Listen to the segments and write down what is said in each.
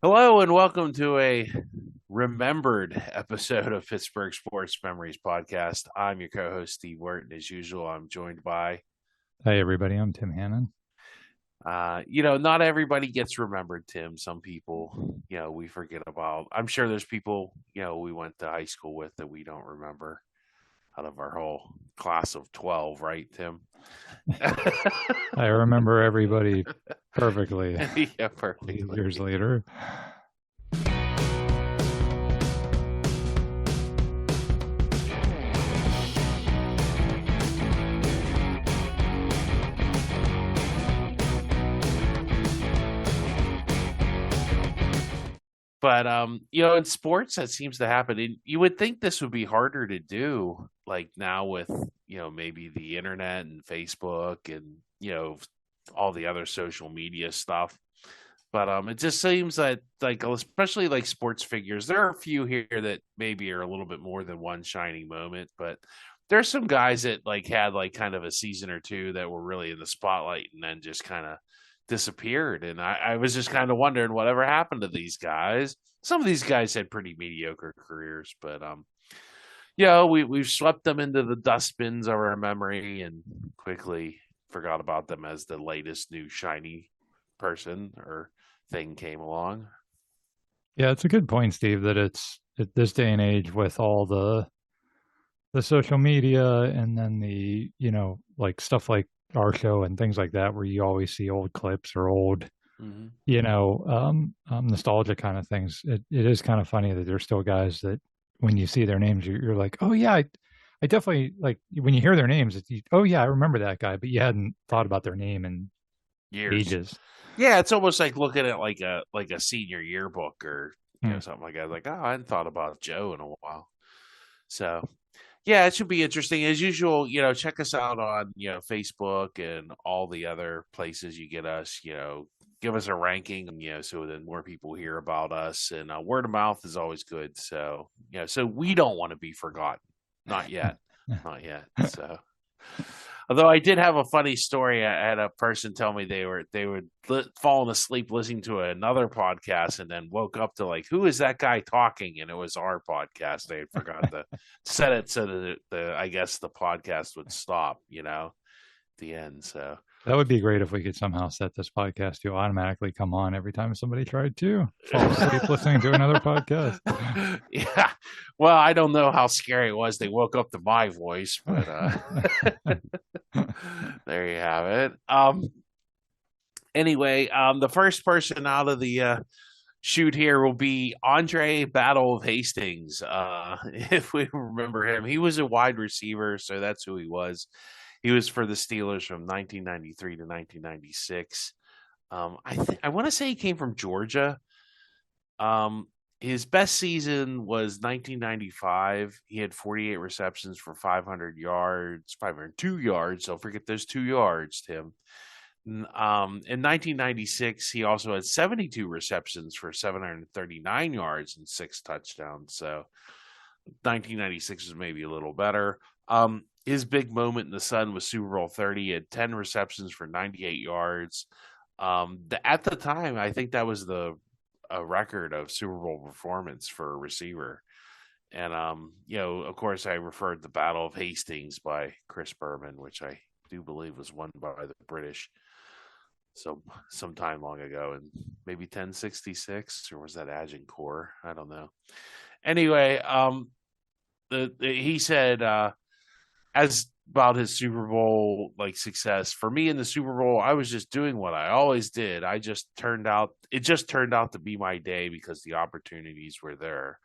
Hello and welcome to a remembered episode of Pittsburgh Sports Memories podcast. I'm your co-host Steve Wharton. As usual, I'm joined by, Hi, everybody. I'm Tim Hannon. not everybody gets remembered, Tim. Some people, we forget about. I'm sure there's people, we went to high school with that we don't remember out of our whole class of 12, right, Tim? I remember everybody perfectly Yeah, these perfectly. years later. But in sports that seems to happen. And you would think this would be harder to do, like now with, maybe the internet and Facebook and, all the other social media stuff. But it just seems that like especially like sports figures, there are a few here that maybe are a little bit more than one shining moment, but there's some guys that like had like kind of a season or two that were really in the spotlight and then just kind of disappeared. And I was just kind of wondering whatever happened to these guys. Some of these guys had pretty mediocre careers, but we've swept them into the dustbins of our memory and quickly forgot about them as the latest new shiny person or thing came along. Yeah, it's a good point, Steve, that it's at this day and age with all the social media and then like stuff like our show and things like that, where you always see old clips or old, Hmm. nostalgia kind of things. It is kind of funny that there's still guys that when you see their names, you're like, oh yeah, I definitely like when you hear their names. Oh yeah, I remember that guy, but you hadn't thought about their name in Years. ages. Yeah, it's almost like looking at like a senior yearbook or Hmm. something like that. Like, oh, I hadn't thought about Joe in a while. So yeah, it should be interesting. As usual, check us out on, Facebook and all the other places you get us, give us a ranking, so that more people hear about us. And word of mouth is always good. So, so we don't want to be forgotten. Not yet. Not yet. So, although I did have a funny story. I had a person tell me they would fallen asleep listening to another podcast and then woke up to like, who is that guy talking? And it was our podcast. They had forgotten to set it so that the I guess the podcast would stop. At the end. So That would be great if we could somehow set this podcast to automatically come on every time somebody tried to fall asleep listening to another podcast. yeah. Well, I don't know how scary it was. They woke up to my voice, but there you have it. Anyway, the first person out of the shoot here will be Andre Battle of Hastings. If we remember him, he was a wide receiver, so that's who he was. He was for the Steelers from 1993 to 1996. I want to say he came from Georgia. Um, his best season was 1995. He had 48 receptions for 500 yards, 502 yards. So forget those 2 yards, Tim. In 1996, he also had 72 receptions for 739 yards and 6 touchdowns. So 1996 was maybe a little better. His big moment in the sun was Super Bowl 30. He had 10 receptions for 98 yards. At the time, I think that was the a record of Super Bowl performance for a receiver. And of course, I referred the Battle of Hastings by Chris Berman, which I do believe was won by the British so some time long ago, in maybe 1066, or was that Agincourt? I don't know. Anyway, he said as about his Super Bowl like success. For me in the Super Bowl, I was just doing what I always did. It just turned out to be my day because the opportunities were there.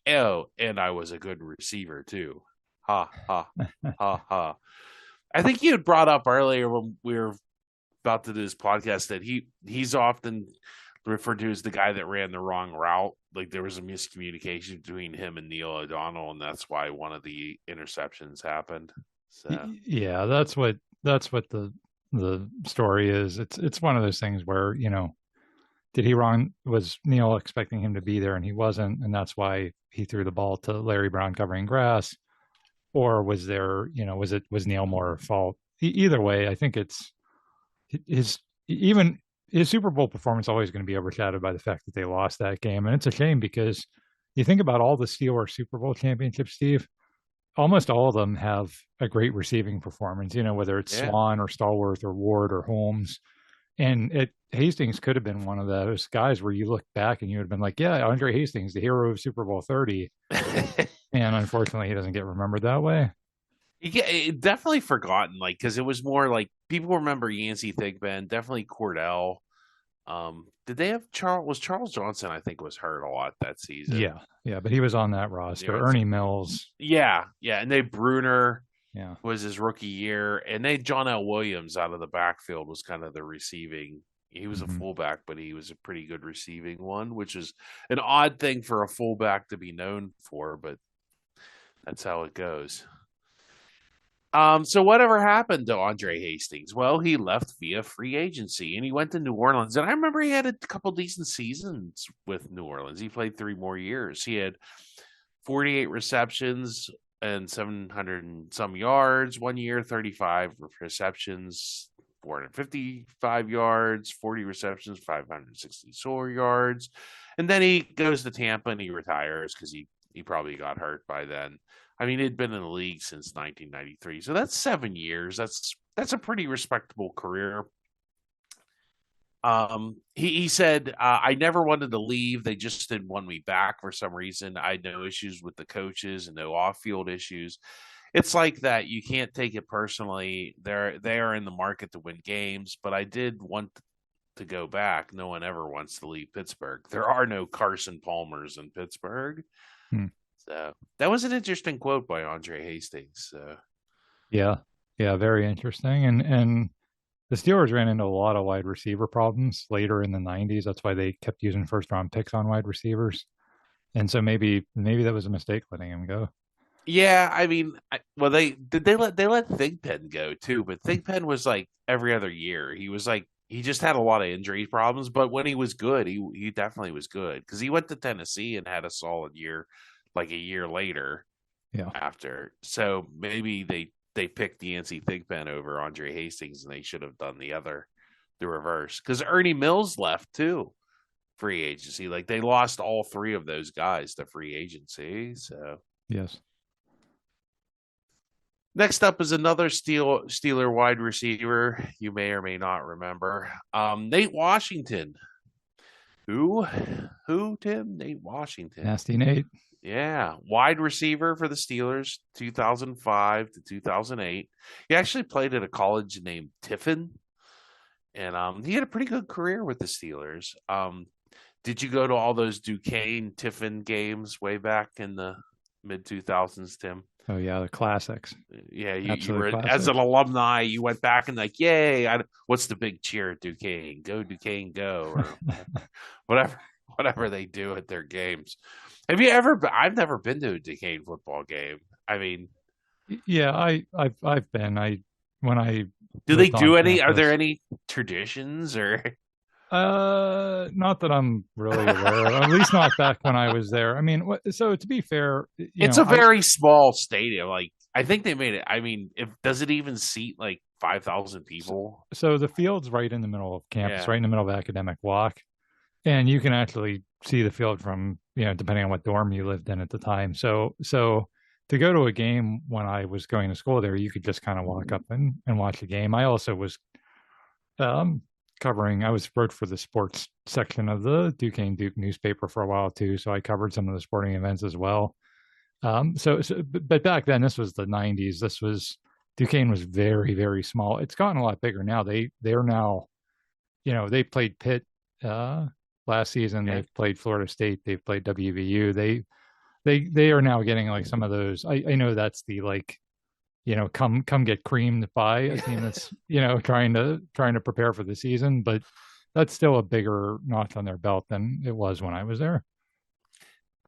Oh, and I was a good receiver too. Ha ha ha ha. I think you had brought up earlier when we were about to do this podcast that he's often referred to as the guy that ran the wrong route. Like there was a miscommunication between him and Neil O'Donnell, and that's why one of the interceptions happened. So Yeah, that's what the story is. It's one of those things where, did he wrong? Was Neil expecting him to be there and he wasn't, and that's why he threw the ball to Larry Brown covering grass? Or was there, was Neil more fault? Either way, I think it's his even his Super Bowl performance always going to be overshadowed by the fact that they lost that game, and it's a shame because you think about all the Steelers Super Bowl championships, Steve. Almost all of them have a great receiving performance. You know, whether it's Yeah. Swan or Stallworth or Ward or Holmes, and Hastings could have been one of those guys where you look back and you would have been like, yeah, Andre Hastings, the hero of Super Bowl 30. And unfortunately, he doesn't get remembered that way. Definitely forgotten, like because it was more like people remember Yancey Thigpen, definitely Cordell. Did they have Charles Johnson? I think was hurt a lot that season. Yeah, yeah, but he was on that You roster. know, Ernie Mills, yeah, and they Bruner yeah. was his rookie year, and they John L. Williams out of the backfield was kind of the receiving. He was a Hmm. fullback, but he was a pretty good receiving one, which is an odd thing for a fullback to be known for, but that's how it goes. So whatever happened to Andre Hastings? Well, he left via free agency and he went to New Orleans. And I remember he had a couple decent seasons with New Orleans. He played 3 more years. He had 48 receptions and 700 and some yards one year, 35 receptions, 455 yards, 40 receptions, 564 yards. And then he goes to Tampa and he retires because he probably got hurt by then. I mean, he'd been in the league since 1993, so that's 7 years. That's a pretty respectable career. He said, I never wanted to leave. They just didn't want me back for some reason. I had no issues with the coaches and no off field issues. It's like that. You can't take it personally. They are in the market to win games, but I did want to go back. No one ever wants to leave Pittsburgh. There are no Carson Palmers in Pittsburgh. Hmm. So that was an interesting quote by Andre Hastings. So Yeah, yeah, very interesting. And the Steelers ran into a lot of wide receiver problems later in the '90s. That's why they kept using first round picks on wide receivers. And so maybe that was a mistake letting him go. yeah, I mean, well, they let Thigpen go too, but Thigpen was like every other year. He was like he just had a lot of injury problems, but when he was good, he definitely was good because he went to Tennessee and had a solid year, like a year later Yeah. after. So maybe they picked Yancey Thigpen over Andre Hastings, and they should have done the reverse because Ernie Mills left too, free agency. Like they lost all three of those guys to free agency. So. Yes. Next up is another Steeler wide receiver you may or may not remember. Nate Washington. Who? Who, Tim? Nate Washington. Nasty Nate. Yeah. Wide receiver for the Steelers, 2005 to 2008. He actually played at a college named Tiffin, and he had a pretty good career with the Steelers. Did you go to all those Duquesne Tiffin games way back in the mid 2000s, Tim? Oh yeah, the classics. Yeah, you Absolute were as an classics. alumni, you went back and like, yay! What's the big cheer at Duquesne? Go Duquesne, go! Or whatever, whatever they do at their games. Have you ever? I've never been to a Duquesne football game. I mean, Yeah, I've been. I when I do they lived on do any? Are there campus. any traditions or? Not that I'm really aware of. At least not back when I was there. I mean, so to be fair, It's a very small stadium. Like I think they made it. I mean, if does it even seat like 5,000 people? so the field's right in the middle of campus, Yeah. right in the middle of academic block, and you can actually see the field from, depending on what dorm you lived in at the time. So to go to a game when I was going to school there, you could just kind of walk up and watch the game. I also was um, I was wrote for the sports section of the Duquesne Duke newspaper for a while too, so I covered some of the sporting events as well. But back then, this was the '90s. Duquesne was very, very small. It's gotten a lot bigger now. They're now, they played Pitt last season. Yeah. They've played Florida State. They've played WVU. They are now getting like some of those. I know that's the like, come get creamed by a team that's trying to prepare for the season, but that's still a bigger notch on their belt than it was when I was there.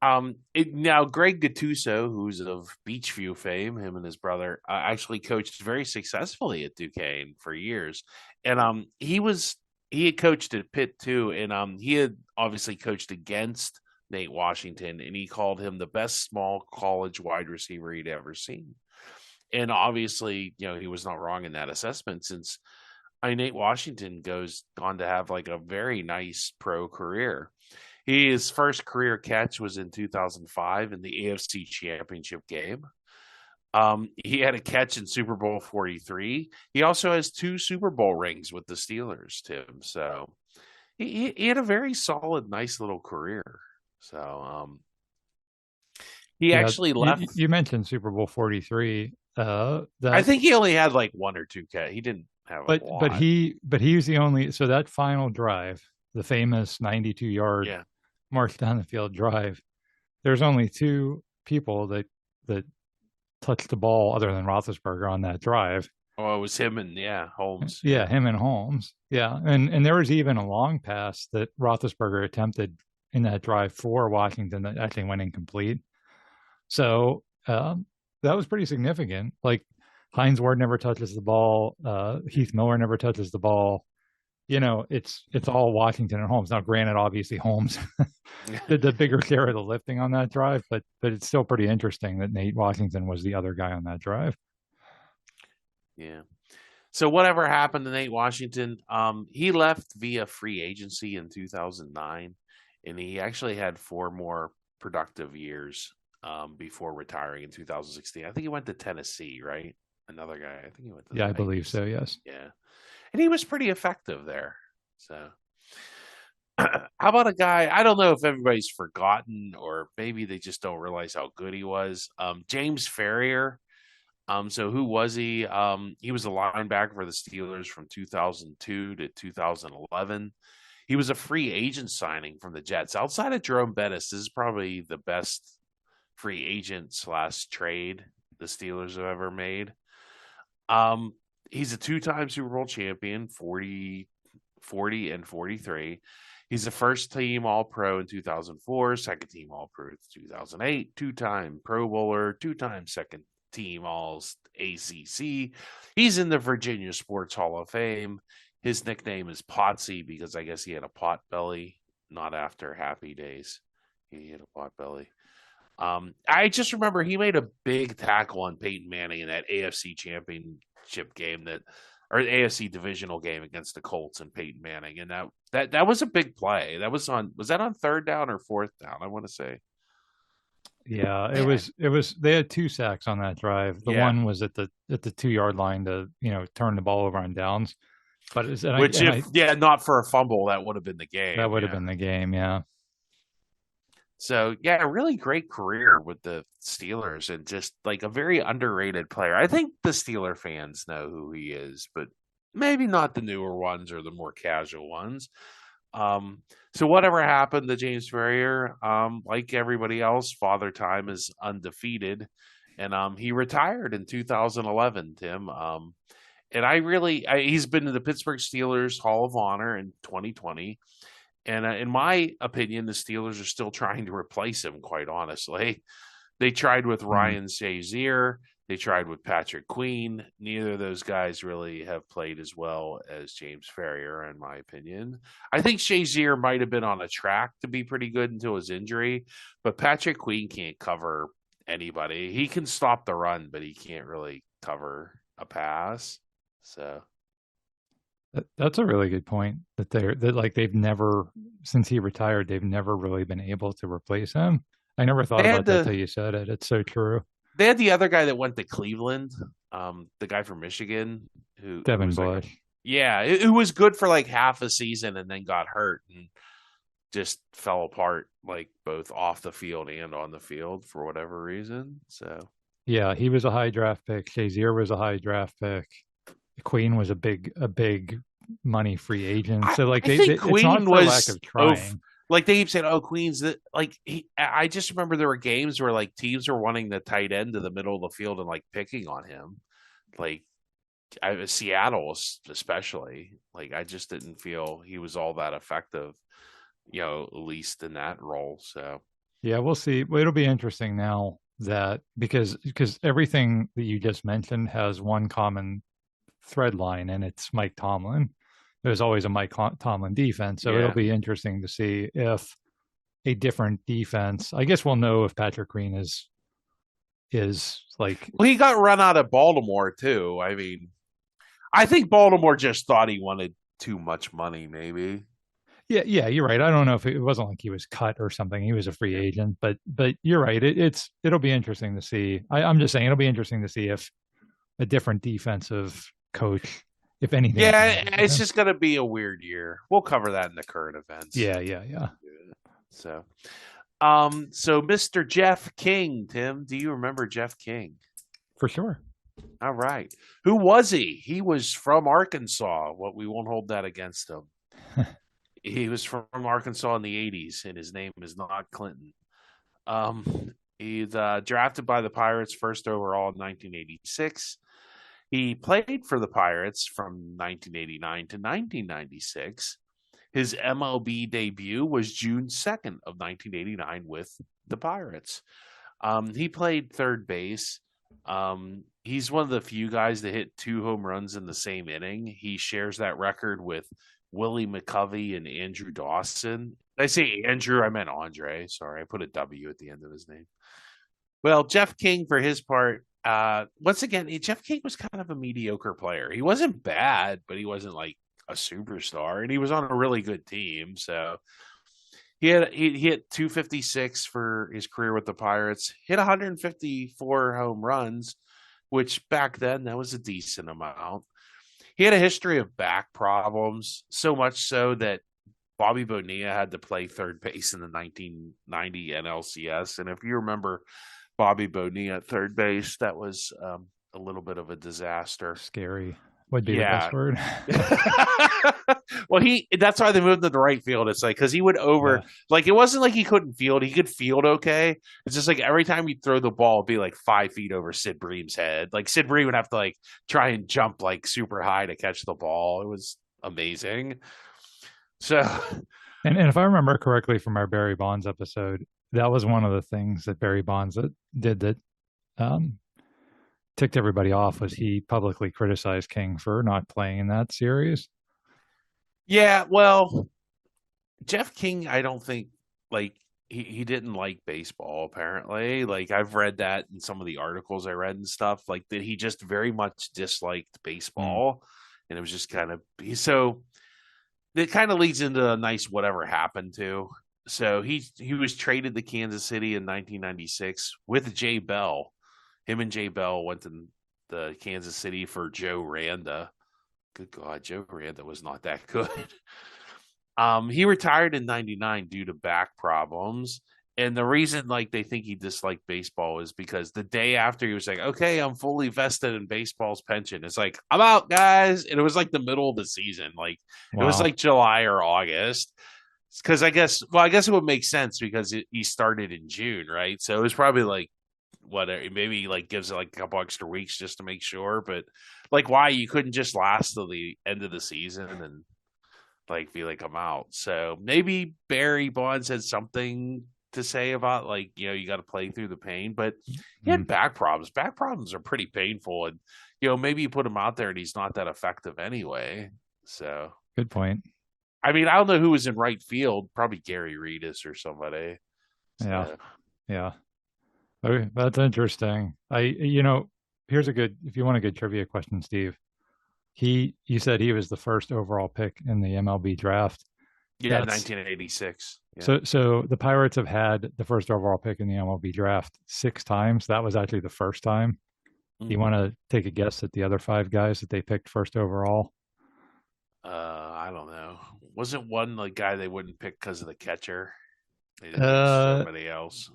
Now Greg Gattuso, who's of Beachview fame, him and his brother, actually coached very successfully at Duquesne for years, and he had coached at Pitt too, and he had obviously coached against Nate Washington, and he called him the best small college wide receiver he'd ever seen, and obviously, he was not wrong in that assessment since Nate Washington goes on to have like a very nice pro career. His first career catch was in 2005 in the AFC Championship game. He had a catch in Super Bowl 43. He also has two Super Bowl rings with the Steelers, Tim. So he had a very solid, nice little career. So he Yeah, actually left. you mentioned Super Bowl 43. I That think he only had like one or two catch. He didn't have a but lot. he was the only, so that final drive, the famous 92-yard Yeah. march down the field drive, there's only two people that touched the ball other than Roethlisberger on that drive. Oh, it was him and Holmes. Yeah, Yeah. him and Holmes. Yeah, and there was even a long pass that Roethlisberger attempted in that drive for Washington that actually went incomplete. So that was pretty significant. Like Hines Ward never touches the ball. Heath Miller never touches the ball. It's all Washington and Holmes. Now, granted, obviously Holmes did the bigger share of the lifting on that drive, but it's still pretty interesting that Nate Washington was the other guy on that drive. Yeah. So whatever happened to Nate Washington, he left via free agency in 2009, and he actually had four more productive years before retiring in 2016. I think he went to Tennessee, right? Another guy. I think he went to the Yeah, I believe Titans. so. Yes. Yeah, and he was pretty effective there. So, how about a guy? I don't know if everybody's forgotten, or maybe they just don't realize how good he was. James Ferrier. So who was he? He was a linebacker for the Steelers from 2002 to 2011. He was a free agent signing from the Jets. Outside of Jerome Bettis, this is probably the best free agent slash trade the Steelers have ever made. He's a two-time Super Bowl champion, 40 and 43. He's a first team All Pro in 2004, second team All Pro in 2008, two-time Pro Bowler, two-time second team All ACC. He's in the Virginia Sports Hall of Fame. His nickname is Potsy because I guess he had a pot belly, not after Happy Days. He had a pot belly. I just remember he made a big tackle on Peyton Manning in that AFC Championship game or AFC divisional game against the Colts and Peyton Manning, and that was a big play. Was that on third down or fourth down? I want to say. Yeah, it was they had two sacks on that drive. The Yeah. one was at the 2-yard line to, turn the ball over on downs. But not for a fumble, that would have been the game. That would have been the game, yeah. So yeah, a really great career with the Steelers and just like a very underrated player. I think the Steeler fans know who he is, but maybe not the newer ones or the more casual ones. So whatever happened to James Ferrier, like everybody else, Father Time is undefeated, and he retired in 2011. Tim, and he's been in the Pittsburgh Steelers Hall of Honor in 2020, and in my opinion, the Steelers are still trying to replace him. Quite honestly, they tried with Ryan Shazier. They tried with Patrick Queen. Neither of those guys really have played as well as James Ferrier, in my opinion. I think Shazier might have been on a track to be pretty good until his injury, but Patrick Queen can't cover anybody. He can stop the run, but he can't really cover a pass. So that's a really good point. They've never, since he retired, they've never really been able to replace him. I never thought about that till you said it. It's so true. They had the other guy that went to Cleveland, the guy from Michigan, Devin Bush. Who was good for like half a season and then got hurt and just fell apart, like both off the field and on the field for whatever reason. So yeah, he was a high draft pick. Shazier was a high draft pick. Queen was a big money free agent. So Queen it's not for lack of trying. Like they keep saying, "Oh, Queen's that." I just remember there were games where like teams were wanting the tight end to the middle of the field and like picking on him, like Seattle especially. Like I just didn't feel he was all that effective, at least in that role. So yeah, we'll see. It'll be interesting now that because everything that you just mentioned has one common thread line, and it's Mike Tomlin. There's always a Mike Tomlin defense. So it'll be interesting to see if a different defense, I guess we'll know if Patrick Queen is like. Well, he got run out of Baltimore too. I mean, I think Baltimore just thought he wanted too much money, maybe. Yeah, you're right. I don't know if it wasn't like he was cut or something. He was a free Yeah. agent, but you're right. It'll be interesting to see. I'm just saying it'll be interesting to see if a different defensive coach, if anything, Yeah, changes with it's him. just going to be a weird year. We'll cover that in the current events. Yeah, So, so Mr. Jeff King, Tim, do you remember Jeff King? for sure. All right. Who was he? He was from Arkansas. What we won't hold that against him. He was from Arkansas in the 80s, and his name is not Clinton. He's drafted by the Pirates first overall in 1986. He played for the Pirates from 1989 to 1996. His MLB debut was June 2nd of 1989 with the Pirates. He played third base. He's one of the few guys that hit 2 home runs in the same inning. He shares that record with Willie McCovey and Andrew Dawson. Did I say Andrew? I meant Andre. Sorry, I put a W at the end of his name. Well, Jeff King, for his part, once again, Jeff King was kind of a mediocre player. He wasn't bad, but he wasn't like a superstar, and he was on a really good team. So he hit 256 for his career with the Pirates, hit 154 home runs, which back then that was a decent amount. He had a history of back problems, so much so that Bobby Bonilla had to play third base in the 1990 NLCS. And if you remember Bobby Bonilla at third base, that was a little bit of a disaster. Scary would be the Yeah. best word. Well, that's why they moved to the right field. It's like, because he would Yeah. like, it wasn't like he couldn't field. He could field okay. It's just like every time he'd throw the ball, it'd be like 5 feet over Sid Bream's head. Like Sid Bream would have to like try and jump like super high to catch the ball. It was amazing. So, And if I remember correctly from our Barry Bonds episode, that was one of the things that Barry Bonds did that um, ticked everybody off was he publicly criticized King for not playing in that series. yeah, well, Jeff King, I don't think like he didn't like baseball apparently. Like I've read that in some of the articles I read and stuff, like that he just very much disliked Mm. baseball, and it was just kind of so it kind of leads into a nice whatever happened to. So he was traded to Kansas City in 1996 with Jay Bell. Him and Jay Bell went to the Kansas City for Joe Randa. Good God, Joe Randa was not that good. He retired in '99 due to back problems. And the reason like they think he disliked baseball is because the day after he was like, okay, I'm fully vested in baseball's pension. It's like, I'm out, guys. And it was like the middle of the season. Like it was Wow. like July or August. Because I guess it would make sense because he started in June, right? So it was probably like what maybe like gives it like a couple extra weeks just to make sure. But like, why you couldn't just last till the end of the season and like be like I'm out. So maybe Barry Bonds had something to say about like, you got to play through the pain, but he had Mm. back problems. Back problems are pretty painful, and maybe you put him out there and he's not that effective anyway. So Good point. I mean, I don't know who was in right field. Probably Gary Reedus or somebody. Yeah. So Yeah. Okay, that's interesting. Here's a good, if you want a good trivia question, Steve. You said he was the first overall pick in the MLB draft. yeah, That's 1986. Yeah. so the Pirates have had the first overall pick in the MLB draft 6 times. That was actually the first time. You Mm. want to take a guess at the other 5 guys that they picked first overall? I don't know. Wasn't one like guy they wouldn't pick because of the catcher? They didn't pick Uh, somebody else.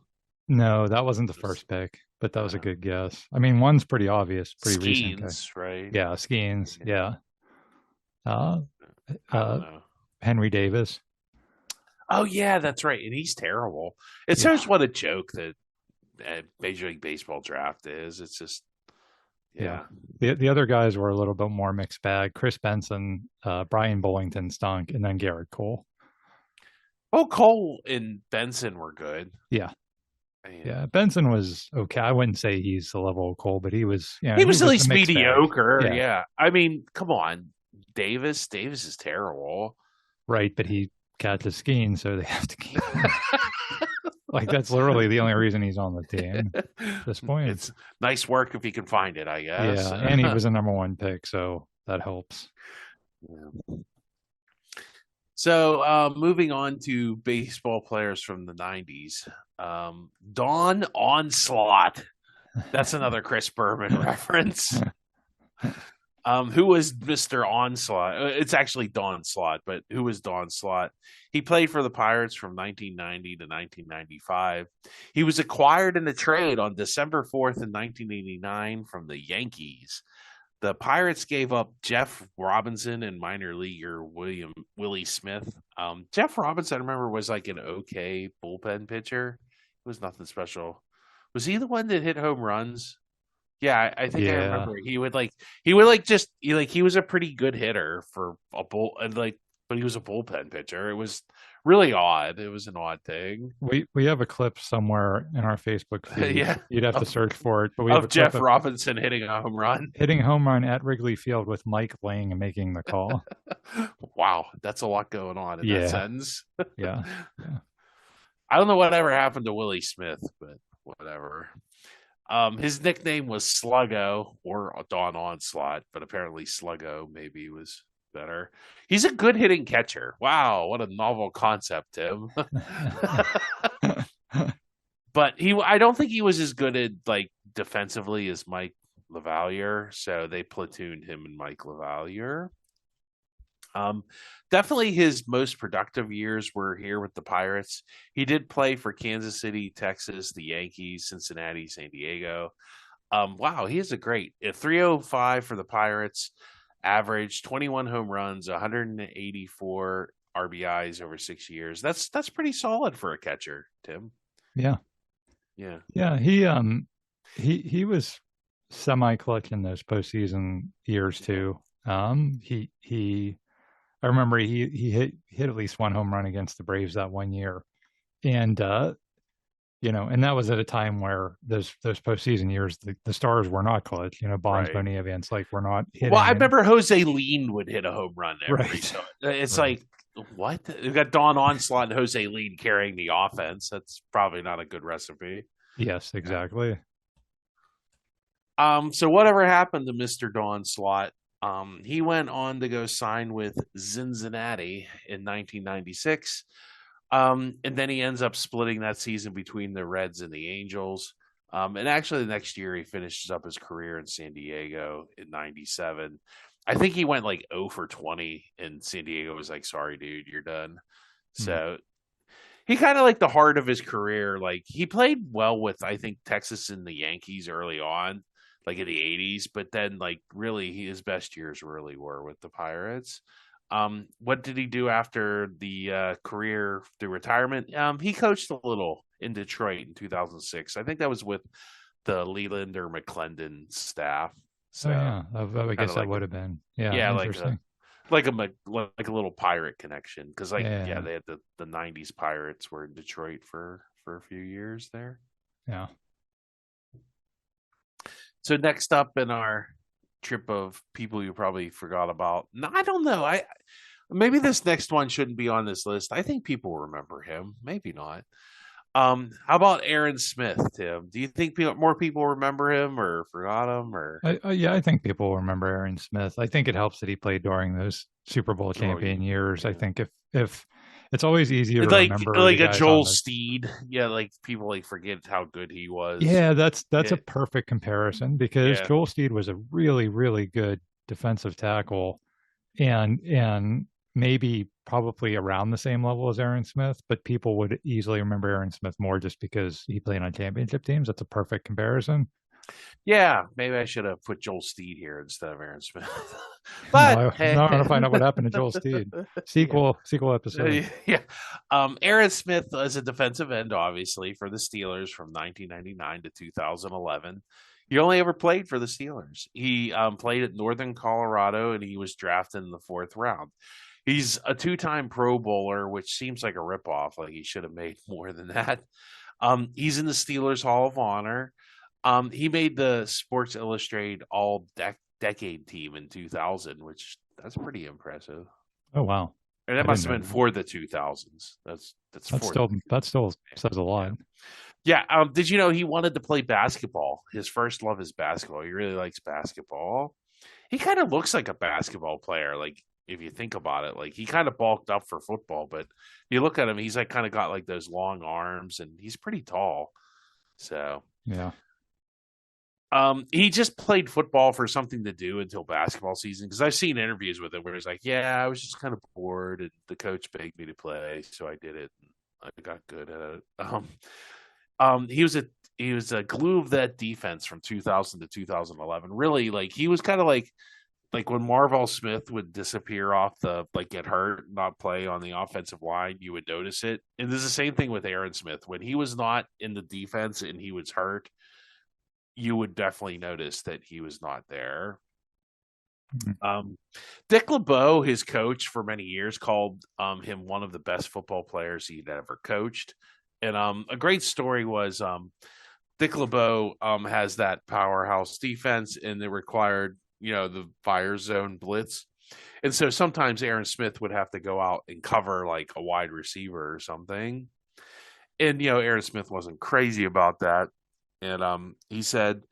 no, that wasn't the Just, first pick, but that was a uh, good guess. I mean, one's pretty obvious, pretty recent. Skeens, right? Yeah, Skeens. Yeah, Yeah. Uh, I don't uh, know. Henry Davis. Oh yeah, that's right, and he's terrible. It Yeah. shows what a joke that Major League Baseball draft is. It's just, Yeah. yeah. The other guys were a little bit more mixed bag. Chris Benson, Brian Bullington stunk, and then Garrett Cole. Oh, Cole and Benson were good. Yeah. Man. Yeah. Benson was okay. I wouldn't say he's the level of Cole, but he was, He he was at was a least mixed bag. mediocre. Yeah. Yeah, I mean, come on, Davis is terrible. Right. But he catches skiing, so they have to keep him. Like, that's literally the only reason he's on the team at this point. It's nice work if you can find it, I guess. Yeah. And he was a number 1 pick. So that helps. Yeah. So moving on to baseball players from the 90s. Don Onslaught. That's another Chris Berman reference. Who was Mr. Onslaught? It's actually Don Slaught, but who was Don Slaught? He played for the Pirates from 1990 to 1995. He was acquired in a trade on December 4th in 1989 from the Yankees. The Pirates gave up Jeff Robinson and minor leaguer Willie Smith. Jeff Robinson, I remember, was like an okay bullpen pitcher. It was nothing special. Was he the one that hit home runs? Yeah, I think I Yeah. remember he was a pretty good hitter for a bull and but he was a bullpen pitcher. It was really odd. It was an odd thing. We have a clip somewhere in our Facebook feed. Yeah, You'd have to search for it, but we have a of clip Jeff of Robinson hitting a home run. hitting a home run at Wrigley Field with Mike Lang and making the call. Wow, that's a lot going on in that Yeah. sentence. Yeah. I don't know whatever happened to Willie Smith, but whatever. His nickname was Sluggo or Don Onslaught, but apparently Sluggo maybe was better. He's a good hitting catcher. Wow, what a novel concept, Tim. But I don't think he was as good at like defensively as Mike LaValliere, so they platooned him and Mike LaValliere. Definitely his most productive years were here with the Pirates. He did play for Kansas City, Texas, the Yankees, Cincinnati, San Diego. Wow, he is a great 305 for the Pirates, average 21 home runs, 184 RBIs over 6 years. That's pretty solid for a catcher, Tim. Yeah. Yeah. Yeah. He was semi clutch in those postseason years too. He I remember he hit at least one home run against the Braves that one year. And and that was at a time where those postseason years, the stars were not clutch. Bonds, Right. Bonilla, Van Slyke were not hitting. Well, I remember Jose Lean would hit a home run every Right. so it's Right. like what? We've got Don Onslaught and Jose Lean carrying the offense. That's probably not a good recipe. Yes, exactly. So whatever happened to Mr. Don Slaught? He went on to go sign with Cincinnati in 1996. And then he ends up splitting that season between the Reds and the Angels. And actually, the next year he finishes up his career in San Diego in '97. I think he went like 0 for 20, and San Diego was like, "Sorry, dude, you're done." Hmm. So he kind of like the heart of his career. Like he played well with I think Texas and the Yankees early on, like in the '80s, but then like really his best years really were with the Pirates. What did he do after the career through retirement? He coached a little in Detroit in 2006. I think that was with the Leland or McClendon staff. Oh So yeah, I guess that like would have been like interesting. a little pirate connection because Yeah, they had the '90s Pirates were in Detroit for a few years there. yeah. So next up in our trip of people you probably forgot about. No, I don't know. I maybe this next one shouldn't be on this list. I think people remember him. Maybe not. How about Aaron Smith, Tim? Do you think more people remember him or forgot him or? I think people remember Aaron Smith. I think it helps that he played during those Super Bowl Oh champion yeah, years. I yeah. think if it's always easier to Like remember the like a guys on Joel the. Steed. Yeah, like people like forget how good he was. Yeah, that's Yeah, a perfect comparison because yeah. Joel Steed was a really, really good defensive tackle and maybe probably around the same level as Aaron Smith, but people would easily remember Aaron Smith more just because he played on championship teams. That's a perfect comparison. Yeah, maybe I should have put Joel Steed here instead of Aaron Smith. Now But I want to find out what happened to Joel Steed. yeah. Sequel episode. Yeah. Aaron Smith is a defensive end, obviously, for the Steelers from 1999 to 2011. He only ever played for the Steelers. He played at Northern Colorado, and he was drafted in the 4th round. He's a 2-time Pro Bowler, which seems like a ripoff. Like he should have made more than that. He's in the Steelers Hall of Honor. He made the Sports Illustrated All-Decade team in 2000, which that's pretty impressive. Oh wow. And I that must didn't have know been that. for the 2000s. That's for the That still says a lot. yeah. Did you know he wanted to play basketball? His first love is basketball. He really likes basketball. He kind of looks like a basketball player. Like if you think about it, like he kind of bulked up for football, but you look at him, he's like kind of got like those long arms, and he's pretty tall. So Yeah. he just played football for something to do until basketball season. Because I've seen interviews with him where he's like, "Yeah, I was just kind of bored, and the coach begged me to play, so I did it. And I got good at it." He was a glue of that defense from 2000 to 2011. Really, like he was kind of like when Marvell Smith would disappear off the like get hurt, not play on the offensive line, you would notice it. And there's the same thing with Aaron Smith when he was not in the defense and he was hurt. You would definitely notice that he was not there. Um, Dick LeBeau, his coach for many years, called him one of the best football players he'd ever coached. And a great story was Dick LeBeau has that powerhouse defense, and it required the fire zone blitz. And so sometimes Aaron Smith would have to go out and cover like a wide receiver or something. And Aaron Smith wasn't crazy about that. And he said,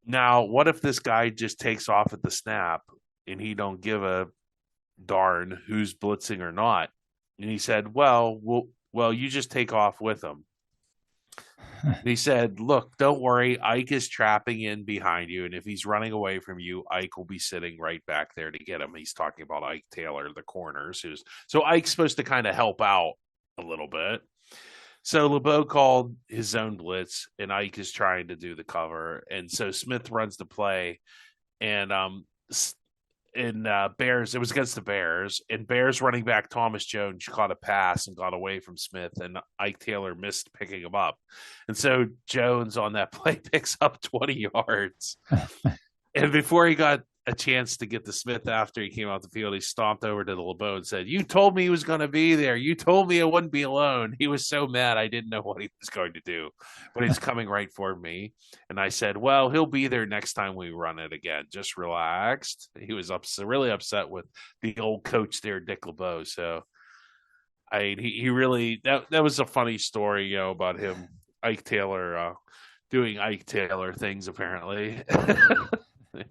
now, what if this guy just takes off at the snap and he don't give a darn who's blitzing or not? And he said, well, you just take off with him. And he said, look, don't worry. Ike is trapping in behind you. And if he's running away from you, Ike will be sitting right back there to get him. He's talking about Ike Taylor, the corners. So Ike's supposed to kind of help out a little bit. So LeBeau called his zone blitz, and Ike is trying to do the cover, and so Smith runs the play, and Bears, it was against the Bears, and Bears running back Thomas Jones caught a pass and got away from Smith, and Ike Taylor missed picking him up, and so Jones on that play picks up 20 yards, and before he got a chance to get to Smith after he came out the field, he stomped over to the LeBeau and said, "You told me he was going to be there. You told me I wouldn't be alone." He was so mad I didn't know what he was going to do, but he's coming right for me. And I said, "Well, he'll be there next time we run it again. Just relaxed." He was really upset with the old coach there, Dick LeBeau. So he really that was a funny story, about him, Ike Taylor, doing Ike Taylor things apparently.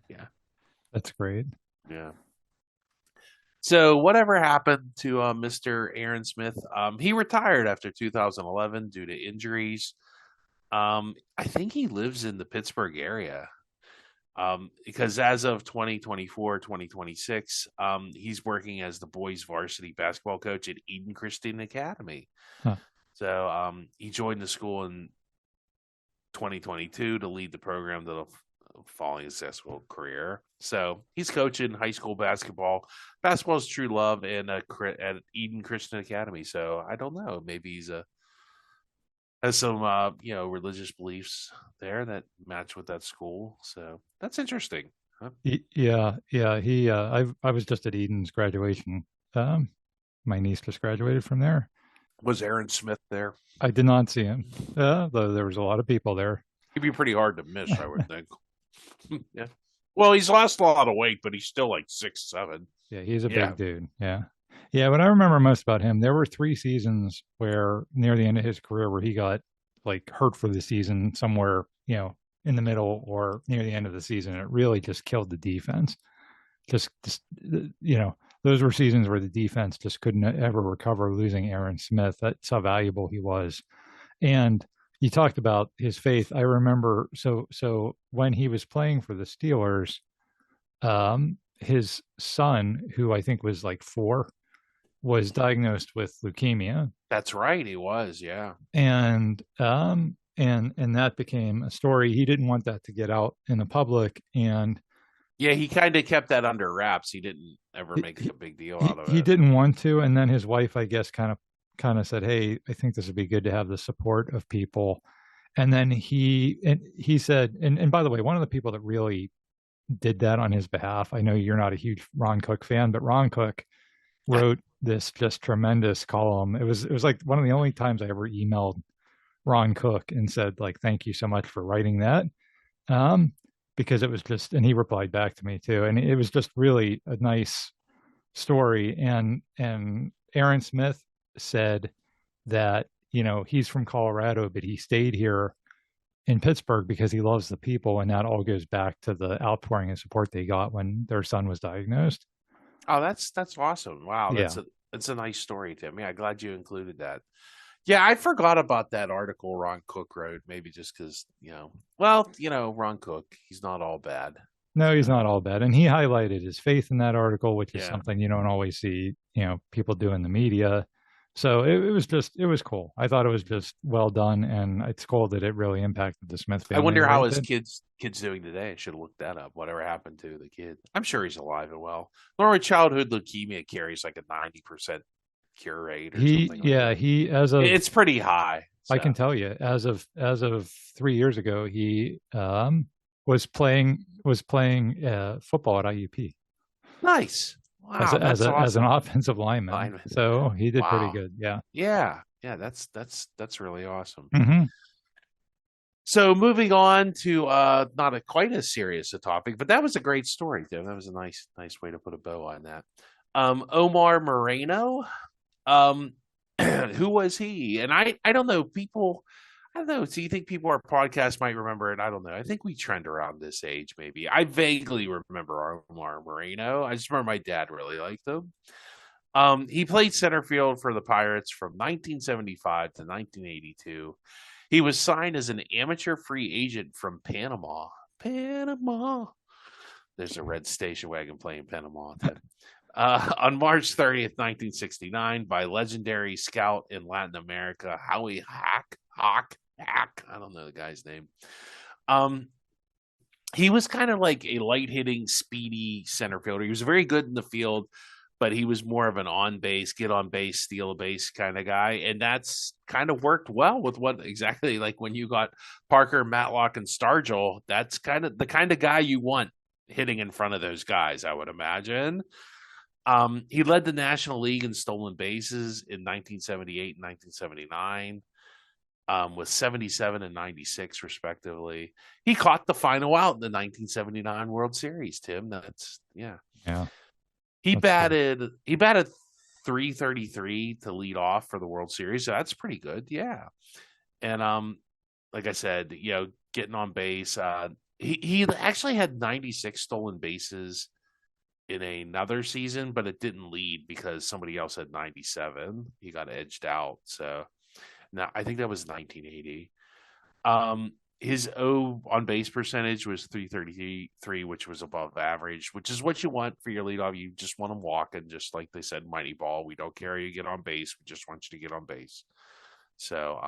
Yeah. That's great. Yeah. So whatever happened to Mr. Aaron Smith? He retired after 2011 due to injuries. I think he lives in the Pittsburgh area because as of 2024, 2026, he's working as the boys varsity basketball coach at Eden Christian Academy. Huh. So he joined the school in 2022 to lead the program to the following a successful career. So he's coaching high school basketball. Basketball is true love and at Eden Christian Academy. So I don't know. Maybe has some religious beliefs there that match with that school. So that's interesting. Huh? Yeah. He I was just at Eden's graduation. My niece just graduated from there. Was Aaron Smith there? I did not see him, though there was a lot of people there. He'd be pretty hard to miss, I would think. Yeah. Well, he's lost a lot of weight, but he's still like 6'7". Yeah, he's a big dude. Yeah. Yeah, what I remember most about him, there were 3 seasons where near the end of his career where he got like hurt for the season somewhere, in the middle or near the end of the season. It really just killed the defense. Just those were seasons where the defense just couldn't ever recover losing Aaron Smith. That's how valuable he was. And you talked about his faith. I remember so when he was playing for the Steelers, his son, who I think was like 4, was diagnosed with leukemia. That's right, he was, yeah. And that became a story. He didn't want that to get out in the public, and yeah, he kind of kept that under wraps. He didn't ever make a big deal out of it. He didn't want to, and then his wife, I guess, kind of said, "Hey, I think this would be good to have the support of people." And then he said, and by the way, one of the people that really did that on his behalf, I know you're not a huge Ron Cook fan, but Ron Cook wrote this just tremendous column. It was like one of the only times I ever emailed Ron Cook and said, like, thank you so much for writing that. Because it was just, and he replied back to me too. And it was just really a nice story. And Aaron Smith said that, he's from Colorado, but he stayed here in Pittsburgh because he loves the people, and that all goes back to the outpouring of support they got when their son was diagnosed. Oh, that's awesome. Wow, Yeah, that's a nice story, Tim. Yeah, glad you included that. Yeah, I forgot about that article Ron Cook wrote, maybe just because, well, Ron Cook, he's not all bad. no, he's So, not all bad, and he highlighted his faith in that article, which is yeah. something you don't always see, people do in the media. So it was cool. I thought it was just well done, and it's cool that it really impacted the Smith I family wonder the way how it his did. kids doing today. I should have looked that up. Whatever happened to the kid? I'm sure he's alive and well. Normally, childhood leukemia carries like a 90% cure rate or something like that. He as of It's pretty high. I can So tell you, as of 3 years ago, he was playing football at IUP nice. as Wow, that's as an awesome. offensive lineman. Lineman. So he did pretty Wow. good. Yeah. Yeah. Yeah, that's really awesome. Hmm. So moving on to not a quite as serious a topic, but that was a great story, Tim. That was a nice way to put a bow on that. Omar Moreno, um, who was he? And I don't know, people. I don't know. So you think people our podcast might remember it? I don't know. I think we trend around this age, maybe. I vaguely remember Omar Moreno. I just remember my dad really liked him. He played center field for the Pirates from 1975 to 1982. He was signed as an amateur free agent from Panama. Panama. There's a red station wagon playing Panama. On March 30th, 1969, by legendary scout in Latin America, Howie Hack. I don't know the guy's name. Um, he was kind of like a light hitting, speedy center fielder. He was very good in the field, but he was more of an on base, get on base, steal a base kind of guy. And that's kind of worked well with what exactly like when you got Parker, Matlock, and Stargell, that's kind of the kind of guy you want hitting in front of those guys, I would imagine. He led the National League in stolen bases in 1978 and 1979. With 77 and 96 respectively. He caught the final out in the 1979 World Series, Tim. That's yeah. Yeah. He That's cool. batted 333 to lead off for the World Series. So that's pretty good. Yeah. And like I said, getting on base, he actually had 96 stolen bases in another season, but it didn't lead because somebody else had 97. He got edged out. So now I think that was 1980. His O on base percentage was 333, which was above average, which is what you want for your leadoff. You just want him walking, just like they said, mighty ball. We don't care you get on base. We just want you to get on base. So,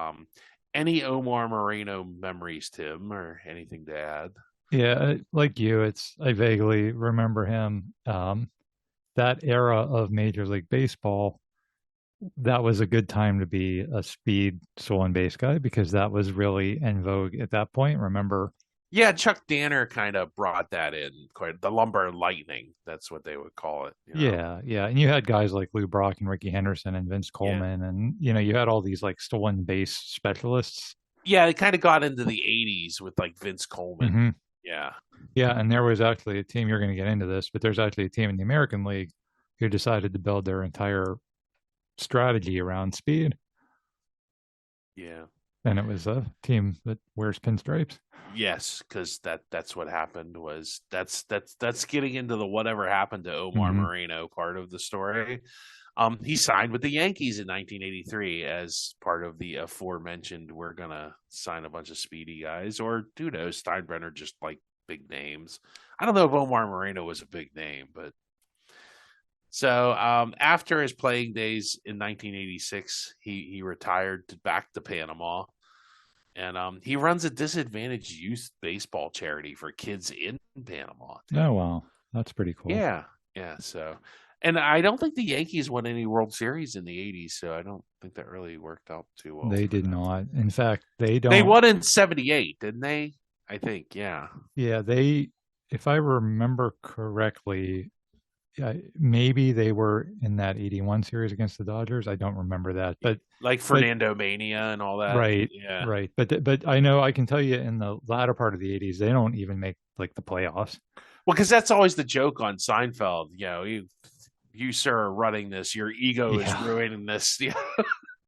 any Omar Moreno memories, Tim, or anything to add? Yeah, like you, I vaguely remember him. That era of Major League Baseball, that was a good time to be a speed stolen base guy because that was really en vogue at that point. Remember? Yeah, Chuck Danner kind of brought that in, quite the lumber lightning. That's what they would call it. Yeah, yeah. And you had guys like Lou Brock and Ricky Henderson and Vince Yeah. Coleman, and you had all these like stolen base specialists. Yeah, it kind of got into the 80s with like Vince Coleman. Hmm. Yeah. Yeah, and there was actually a team, you're going to get into this, but there's actually a team in the American League who decided to build their entire strategy around speed. Yeah. And it was a team that wears pinstripes. Yes, because that's what happened was that's getting into the whatever happened to Omar Hmm. Moreno part of the story. He signed with the Yankees in 1983 as part of the aforementioned. We're gonna sign a bunch of speedy guys, or who knows? Steinbrenner just like big names. I don't know if Omar Moreno was a big name, but so after his playing days in 1986, he retired back to Panama, and he runs a disadvantaged youth baseball charity for kids in Panama. Oh, wow. That's pretty cool. Yeah, yeah. So, and I don't think the Yankees won any World Series in the '80s, so I don't think that really worked out too well They for did them. not. In fact, they They don't. won in '78, didn't they? I think, yeah. Yeah, if I remember correctly, maybe they were in that 81 series against the Dodgers. I don't remember that. Like But Fernando Mania and all that. right, Yeah. right. But I know I can tell you in the latter part of the 80s, they don't even make like the playoffs. Well, because that's always the joke on Seinfeld. You sir are running this. Your ego is Yeah. ruining this. Yeah.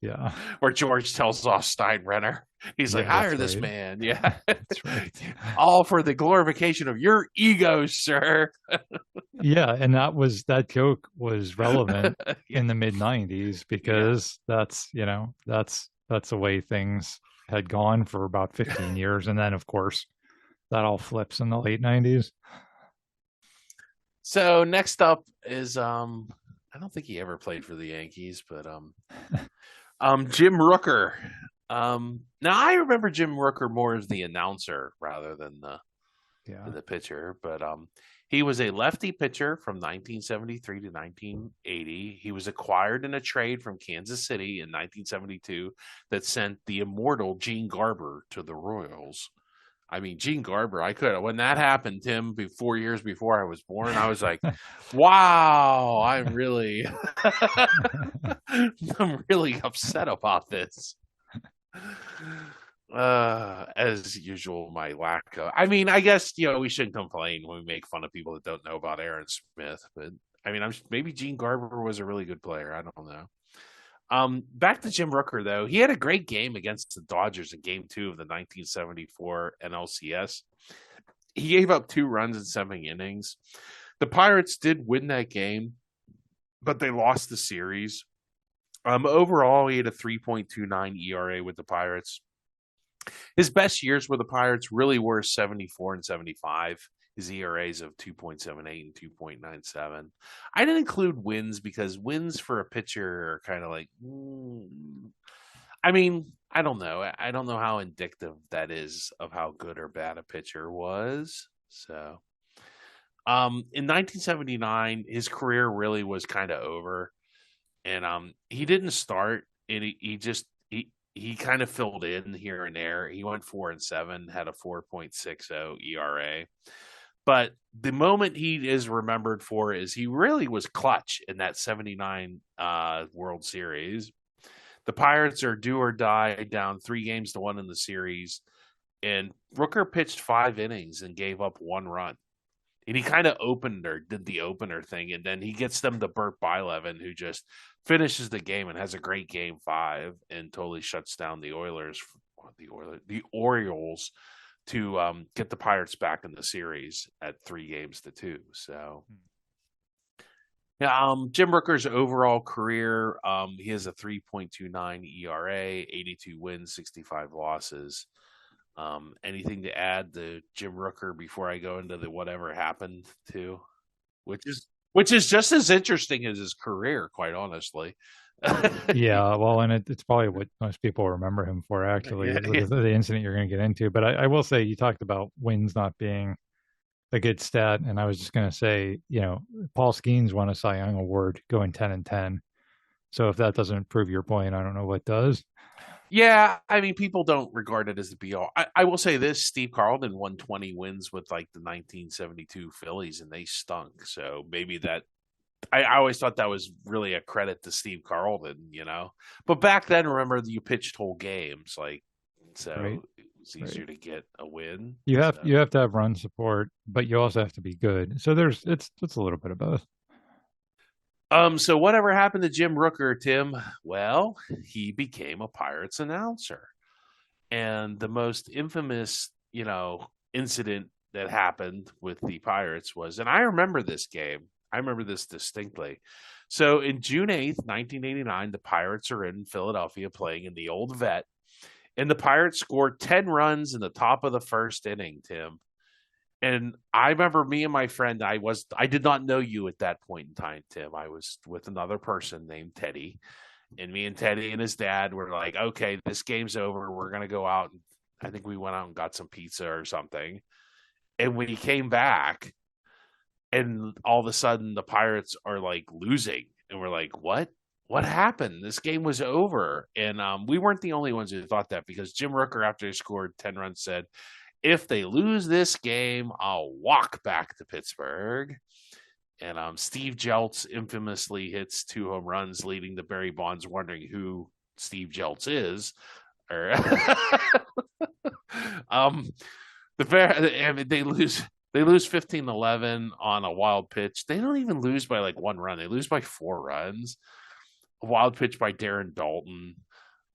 Yeah. Where George tells off Steinbrenner. He's like, Yeah, hire that's this right. man. Yeah. That's right. All for the glorification of your ego, sir. Yeah, and that joke was relevant Yeah. in the mid 90s Yeah. because that's the way things had gone for about 15 years, and then of course that all flips in the late 90s. So next up is I don't think he ever played for the Yankees, but Jim Rooker. Now I remember Jim Rooker more as the announcer rather than Yeah. the pitcher, but he was a lefty pitcher from 1973 to 1980. He was acquired in a trade from Kansas City in 1972 that sent the immortal Gene Garber to the Royals. I mean, Gene Garber, when that happened, Tim, 4 years before I was born, I was like, wow, I'm really, I'm really upset about this. As usual, my lack of, I mean, I guess, we shouldn't complain when we make fun of people that don't know about Aaron Smith, but I mean, maybe Gene Garber was a really good player. I don't know. Back to Jim Rooker, though. He had a great game against the Dodgers in game 2 of the 1974 NLCS. He gave up 2 runs in 7 innings. The Pirates did win that game, but they lost the series. Overall, he had a 3.29 ERA with the Pirates. His best years with the Pirates really were 74 and 75. His ERAs of 2.78 and 2.97. I didn't include wins because wins for a pitcher are kind of like, I mean, I don't know. I don't know how indicative that is of how good or bad a pitcher was. So, in 1979, his career really was kind of over, and he didn't start, and he kind of filled in here and there. He went 4-7, had a 4.60 ERA. But the moment he is remembered for is he really was clutch in that 79 World Series. The Pirates are do or die, down 3-1 in the series. And Rooker pitched 5 innings and gave up 1 run. And he kind of did the opener thing. And then he gets them to Burt Bylevin, who just finishes the game and has a great game 5 and totally shuts down the Orioles to get the Pirates back in the series at 3-2. So, yeah, Jim Rooker's overall career, he has a 3.29 ERA, 82 wins, 65 losses. Anything to add to Jim Rooker before I go into the whatever happened to, which is just as interesting as his career, quite honestly. Yeah, well, and it's probably what most people remember him for, actually, Yeah, with the incident you're going to get into. But I will say, you talked about wins not being a good stat, and I was just going to say, Paul Skeens won a Cy Young Award going 10-10. So if that doesn't prove your point, I don't know what does. Yeah, I mean, people don't regard it as the be all. I will say this: Steve Carlton won 20 wins with like the 1972 Phillies, and they stunk. So maybe that. I always thought that was really a credit to Steve Carlton, But back then, remember, you pitched whole games, so Right. it was easier to get a win. You have So. you have to have run support, but you also have to be good. So it's a little bit of both. So whatever happened to Jim Rooker, Tim? Well, he became a Pirates announcer. And the most infamous, incident that happened with the Pirates was, and I remember this game. I remember this distinctly. So in June 8th, 1989, the Pirates are in Philadelphia playing in the old vet. And the Pirates scored 10 runs in the top of the first inning, Tim. And I remember me and my friend, I did not know you at that point in time, Tim. I was with another person named Teddy. And me and Teddy and his dad were like, okay, this game's over. We're going to go out. And I think we went out and got some pizza or something. And when he came back, and all of a sudden the Pirates are like losing. And we're like, what? What happened? This game was over. And we weren't the only ones who thought that, because Jim Rooker, after he scored 10 runs, said, if they lose this game, I'll walk back to Pittsburgh. And Steve Jeltz infamously hits 2 home runs, leading to Barry Bonds wondering who Steve Jeltz is. Or they lose 15-11 on a wild pitch. They don't even lose by like 1 run. They lose by 4 runs. A wild pitch by Darren Dalton.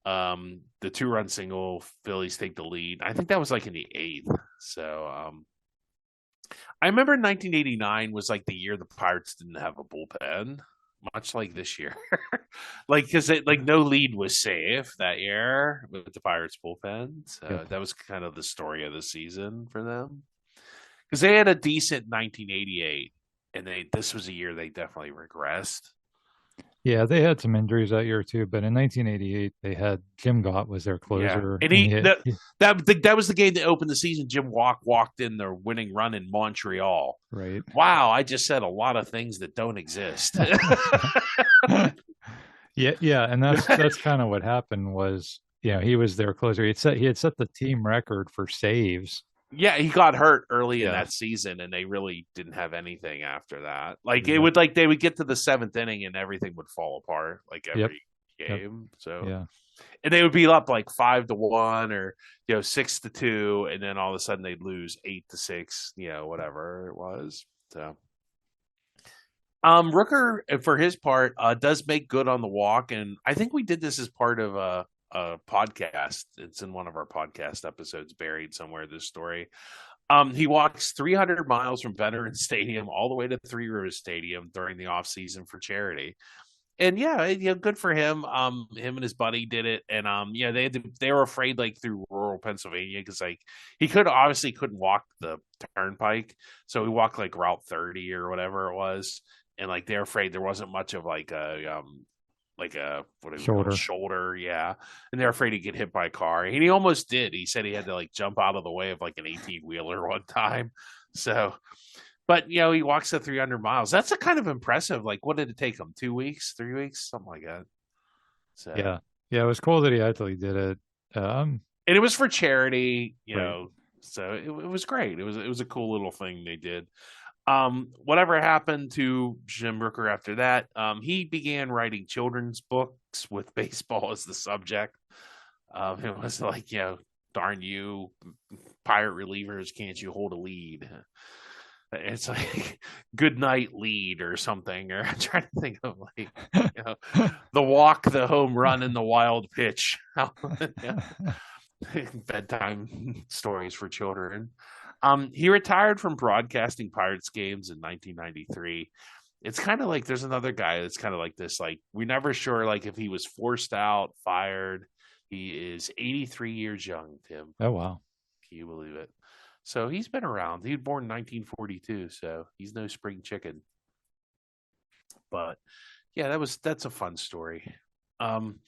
The 2-run single, Phillies take the lead. I think that was like in the 8th. So I remember 1989 was like the year the Pirates didn't have a bullpen, much like this year. Like because like no lead was safe that year with the Pirates bullpen. So Yep. that was kind of the story of the season for them. Because they had a decent 1988, and this was a year they definitely regressed. Yeah, they had some injuries that year too, but in 1988 they had Jim Gott was their Yeah, closer, and and he that that was the game that opened the season. Jim walked in the winning run in Montreal. right. Wow, I just said a lot of things that don't exist. Yeah, yeah, and that's kind of what happened was, he was their closer. He had set the team record for saves. Yeah, he got hurt early in Yeah, that season, and they really didn't have anything after that. Like it exactly. would like they would get to the 7th inning, and everything would fall apart like Yep, every yep, game. So yeah, and they would be up like 5-1 or 6-2, and then all of a sudden they'd lose 8-6, whatever it was. So Rooker for his part does make good on the walk, and I think we did this as part of a podcast. It's in one of our podcast episodes buried somewhere, this story. He walks 300 miles from Veterans Stadium all the way to Three Rivers Stadium during the off season for charity. And yeah, good for him. Him and his buddy did it, and yeah, they were afraid like through rural Pennsylvania because like he obviously couldn't walk the turnpike, so he walked like Route 30 or whatever it was, and like they're afraid there wasn't much of like a what do we call it, shoulder. shoulder, yeah, and they're afraid he'd get hit by a car, and he almost did. He said he had to like jump out of the way of like an 18-wheeler one time, so but he walks the 300 miles. That's a kind of impressive. Like, what did it take him? 2 weeks, 3 weeks, something like that. So, Yeah, yeah, it was cool that he actually did it. and it was for charity, Right. So it was great. It was a cool little thing they did. Whatever happened to Jim Rooker after that? He began writing children's books with baseball as the subject. It was like, darn you, pirate relievers, can't you hold a lead? It's like good night lead or something, or I'm trying to think of like the walk, the home run, and the wild pitch. Bedtime stories for children. He retired from broadcasting Pirates games in 1993. It's kind of like there's another guy that's kind of like this. Like we're never sure, like if he was forced out, fired. He is 83 years young, Tim. Oh wow. Can you believe it? So he's been around. He was born in 1942, so he's no spring chicken. But yeah, that's a fun story. Um,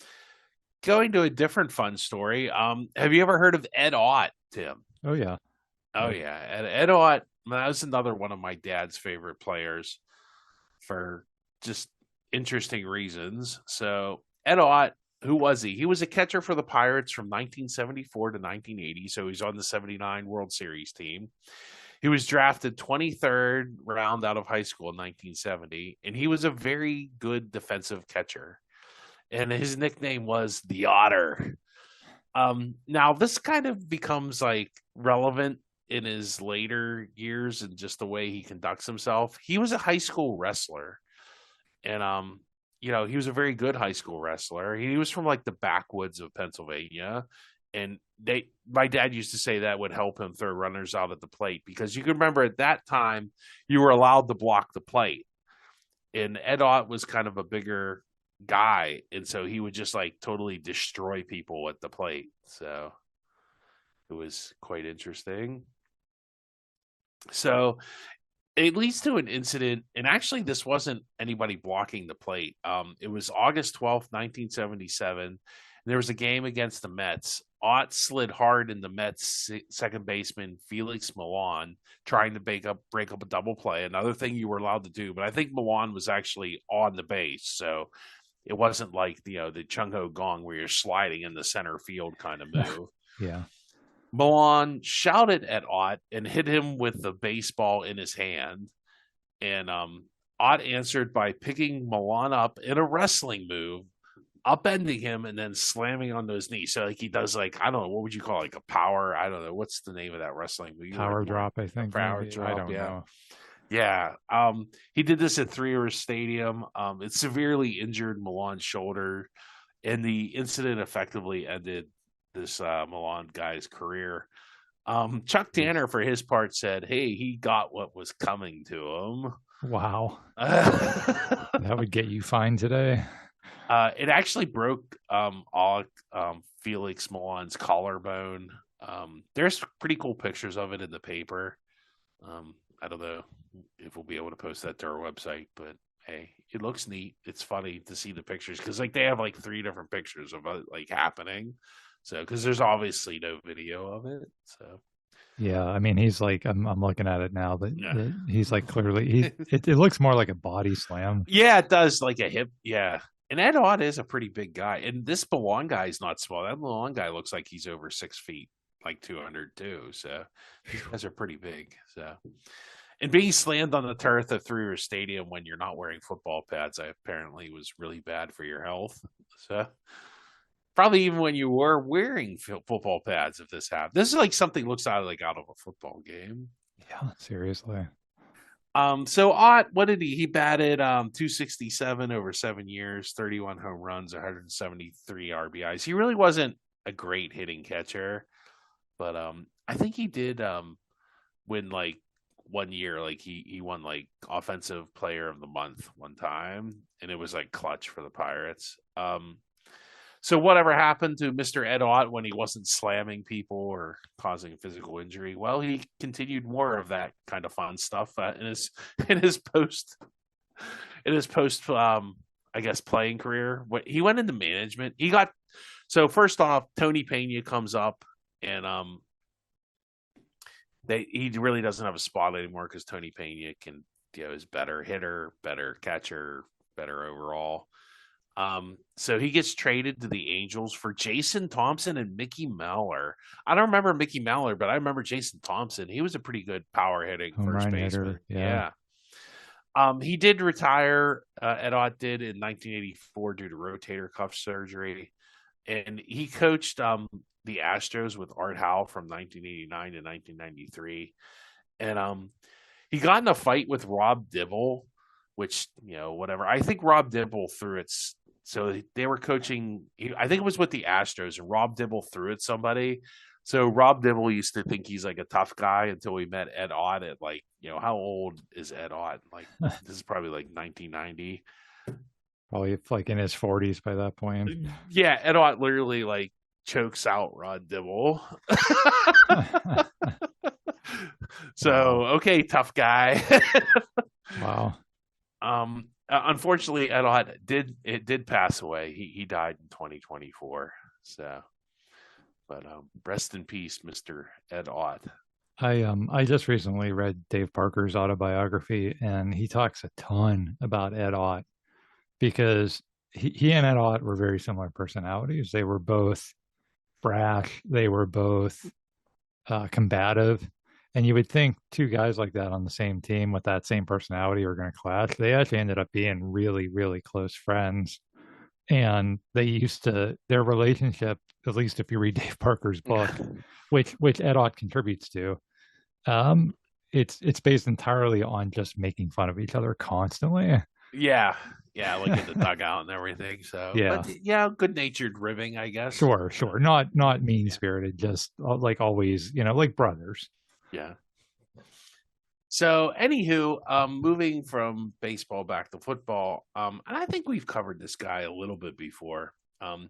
Going to a different fun story. Have you ever heard of Ed Ott, Tim? Oh yeah. Oh Yeah. yeah, Ed Ott. That was another one of my dad's favorite players for just interesting reasons. So Ed Ott, who was he? He was a catcher for the Pirates from 1974 to 1980. So he's on the 79 World Series team. He was drafted 23rd round out of high school in 1970, and he was a very good defensive catcher. And his nickname was the Otter. Now this kind of becomes like relevant in his later years and just the way he conducts himself. He was a high school wrestler, and he was a very good high school wrestler. He was from like the backwoods of Pennsylvania, and my dad used to say that would help him throw runners out at the plate because you can remember at that time you were allowed to block the plate, and Ed Ott was kind of a bigger guy, and so he would just like totally destroy people at the plate. So it was quite interesting. So it leads to an incident, and actually, this wasn't anybody blocking the plate. It was August 12th, 1977. And there was a game against the Mets. Ott slid hard in the Mets second baseman Felix Milan, trying to break up a double play. Another thing you were allowed to do, but I think Milan was actually on the base, so it wasn't like the Chung Ho Gong where you're sliding in the center field kind of move. Yeah. Milan shouted at Ott and hit him with the baseball in his hand. And Ott answered by picking Milan up in a wrestling move, upending him, and then slamming onto his knee. So like he does like, I don't know, what would you call it, like a power? I don't know. What's the name of that wrestling move? Power drop, I think. Power Maybe. I drop, don't yeah. know. Yeah. He did this at Three Rivers Stadium. It severely injured Milan's shoulder. and the incident effectively ended this Milan guy's career. Chuck Tanner, for his part, said, "Hey, he got what was coming to him." Wow. That would get you fined today. It actually broke Felix Milan's collarbone. There's pretty cool pictures of it in the paper. I don't know if we'll be able to post that to our website, but hey, it looks neat. It's funny to see the pictures because like they have like 3 different pictures of it like happening. So because there's obviously no video of it. So Yeah, I mean, he's like, I'm looking at it now, but yeah, he's like clearly it looks more like a body slam. yeah, it does like a hip. Yeah. And Ed Ott is a pretty big guy. And this Milan guy is not small. That Milan guy looks like he's over 6 feet, like 200 too. So these guys are pretty big. So, and being slammed on the turf at Three River Stadium when you're not wearing football pads, apparently was really bad for your health. So probably even when you were wearing football pads, if this happened, this is like something looks out of a football game. Yeah, seriously. So Ott, what did he? He batted 267 over 7 years, 31 home runs, 173 RBIs. He really wasn't a great hitting catcher, but I think he did win like one year, like he won like offensive player of the month one time, and it was like clutch for the Pirates. So whatever happened to Mr. Ed Ott when he wasn't slamming people or causing physical injury? Well, he continued more of that kind of fun stuff in his post I guess playing career. He went into management. So first off, Tony Pena comes up and he really doesn't have a spot anymore because Tony Pena can is better hitter, better catcher, better overall. So he gets traded to the Angels for Jason Thompson and Mickey Mallor. I don't remember Mickey Mallor, but I remember Jason Thompson. He was a pretty good power hitting Home first run baseman. hitter, yeah. He did retire. Ed Ott did in 1984 due to rotator cuff surgery, and he coached the Astros with Art Howe from 1989 to 1993, and he got in a fight with Rob Dibble, which whatever. I think Rob Dibble threw it. So they were coaching. I think it was with the Astros, and Rob Dibble threw at somebody. So Rob Dibble used to think he's like a tough guy until we met Ed Ott at like, how old is Ed Ott? Like this is probably like 1990. Probably like in his 40s by that point. Yeah, Ed Ott literally like chokes out Rod Dibble. So okay, tough guy. Wow. Unfortunately, Ed Ott did pass away. He died in 2024. So, but rest in peace, Mr. Ed Ott. I just recently read Dave Parker's autobiography, and he talks a ton about Ed Ott because he and Ed Ott were very similar personalities. They were both brash. They were both combative. And you would think 2 guys like that on the same team with that same personality are going to clash. They actually ended up being really, really close friends. And their relationship, at least if you read Dave Parker's book, which Ed Ott contributes to, it's based entirely on just making fun of each other constantly. Yeah, like in the dugout and everything. So but, good natured ribbing, I guess. Sure, not mean spirited, just like always, like brothers. Yeah. So, anywho, moving from baseball back to football, and I think we've covered this guy a little bit before. Do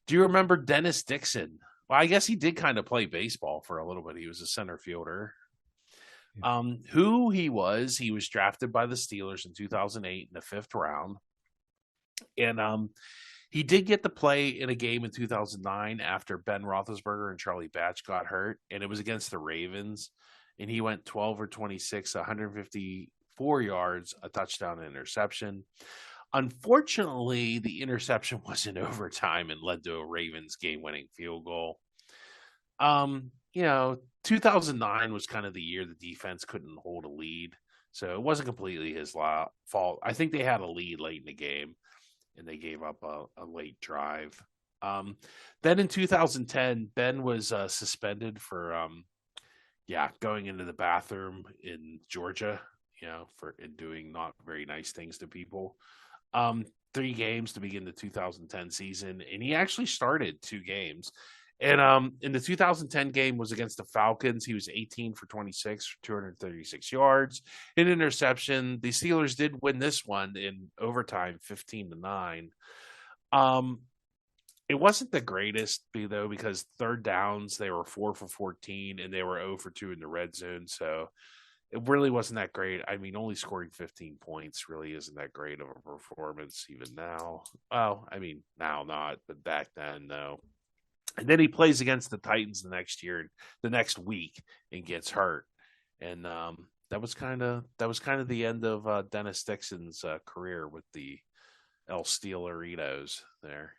you remember Dennis Dixon? Well, I guess he did kind of play baseball for a little bit. He was a center fielder. Who he was drafted by the Steelers in 2008 in the 5th round. And he did get to play in a game in 2009 after Ben Roethlisberger and Charlie Batch got hurt, and it was against the Ravens. And he went 12 or 26, 154 yards, a touchdown, and interception. Unfortunately, the interception was in overtime and led to a Ravens game-winning field goal. 2009 was kind of the year the defense couldn't hold a lead, so it wasn't completely his fault. I think they had a lead late in the game, and they gave up a late drive. Then in 2010, Ben was suspended for going into the bathroom in Georgia, for doing not very nice things to people. 3 games to begin the 2010 season, and he actually started 2 games. And in the 2010 game was against the Falcons. He was 18 for 26 for 236 yards, an interception. The Steelers did win this one in overtime, 15-9. Um, it wasn't the greatest, though, because third downs they were 4 for 14, and they were 0 for 2 in the red zone. So it really wasn't that great. I mean, only scoring 15 points really isn't that great of a performance even now. Well, I mean, now not, but back then, no. And then he plays against the Titans the next week, and gets hurt. And that was kind of the end of Dennis Dixon's career with the El Steeleritos there.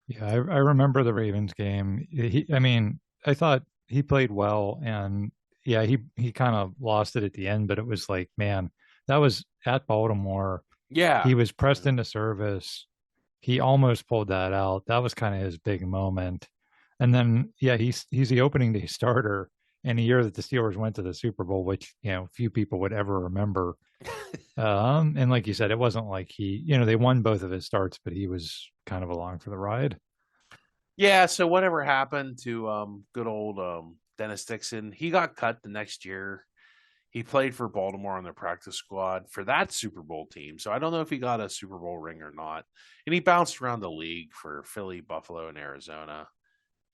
Yeah, I remember the Ravens game. I mean, I thought he played well, and yeah, he kind of lost it at the end, but it was like, man, that was at Baltimore. Yeah, He was pressed into service. He almost pulled that out. That was kind of his big moment. And then, yeah, he's the opening day starter in a year that the Steelers went to the Super Bowl, which, few people would ever remember. And like you said, it wasn't like they won both of his starts, but he was kind of along for the ride. Yeah, so whatever happened to good old Dennis Dixon? He got cut the next year. He played for Baltimore on their practice squad for that Super Bowl team. So I don't know if he got a Super Bowl ring or not. And he bounced around the league for Philly, Buffalo, and Arizona.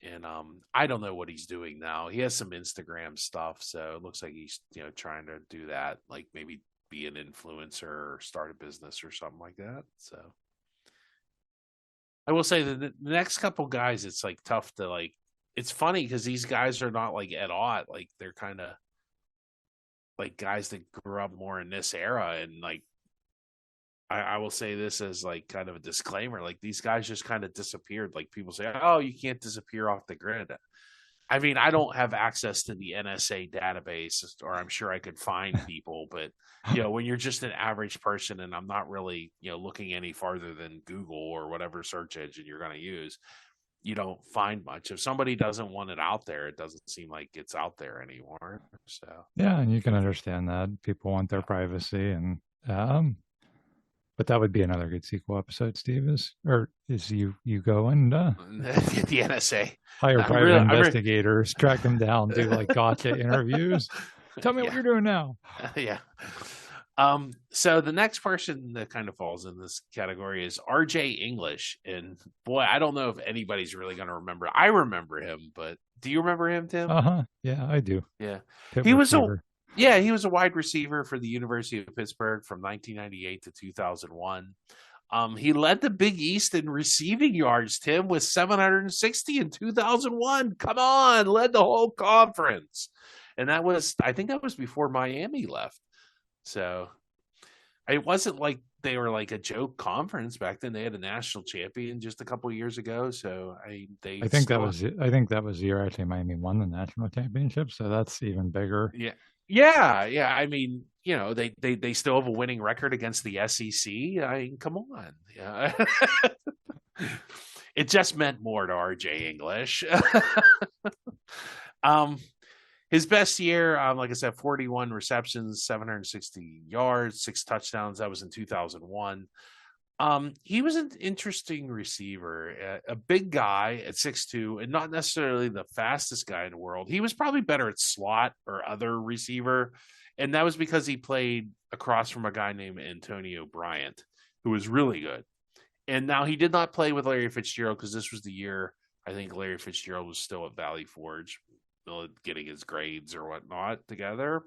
And I don't know what he's doing now. He has some Instagram stuff, so it looks like he's trying to do that, like maybe be an influencer or start a business or something like that. So I will say that the next couple guys, it's like tough to like. It's funny because these guys are not like at aught. Like they're kind of like guys that grew up more in this era, and like I will say this as like kind of a disclaimer. Like these guys just kind of disappeared. Like people say, "Oh, you can't disappear off the grid." I mean, I don't have access to the NSA database, or I'm sure I could find people, but when you're just an average person, and I'm not really looking any farther than Google or whatever search engine you're going to use, you don't find much. If somebody doesn't want it out there, it doesn't seem like it's out there anymore. So yeah, and you can understand that people want their privacy, and but that would be another good sequel episode, Steve. Is you go and the NSA hire private investigators, track them down, do like gotcha interviews. Tell me what you're doing now. Yeah. So the next person that kind of falls in this category is RJ English. And boy, I don't know if anybody's really going to remember. I remember him, but do you remember him, Tim? Yeah, I do. Yeah. He was a wide receiver for the University of Pittsburgh from 1998 to 2001. He led the Big East in receiving yards, Tim, with 760 in 2001. Come on, led the whole conference. And I think that was before Miami left. So it wasn't like they were like a joke conference back then. They had a national champion just a couple of years ago. So I think that was the year actually Miami won the national championship. So that's even bigger. Yeah. Yeah. I mean, they still have a winning record against the SEC. I mean, come on. Yeah. It just meant more to RJ English. His best year, like I said, 41 receptions, 760 yards, 6 touchdowns. That was in 2001. He was an interesting receiver, a big guy at 6'2", and not necessarily the fastest guy in the world. He was probably better at slot or other receiver, and that was because he played across from a guy named Antonio Bryant, who was really good. And now he did not play with Larry Fitzgerald because this was the year I think Larry Fitzgerald was still at Valley Forge, getting his grades or whatnot together.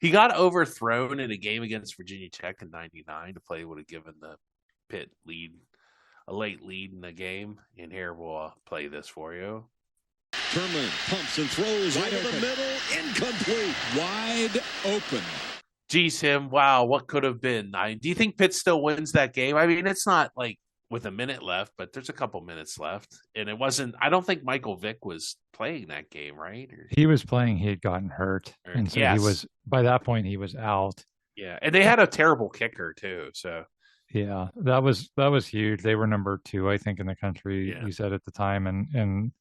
He got overthrown in a game against Virginia Tech in '99. To play would have given the Pitt a late lead in the game. And here we'll play this for you. Turman pumps and throws over the middle, incomplete, wide open. Geez, Tim, wow, what could have been? Do you think Pitt still wins that game? I mean, it's not like with a minute left, but there's a couple minutes left. And it wasn't, I don't think Michael Vick was playing that game, right? He was playing, he had gotten hurt. And so he was, by that point, he was out. Yeah. And they had a terrible kicker too. So yeah, that was huge. They were number 2, I think, in the country, he said at the time. And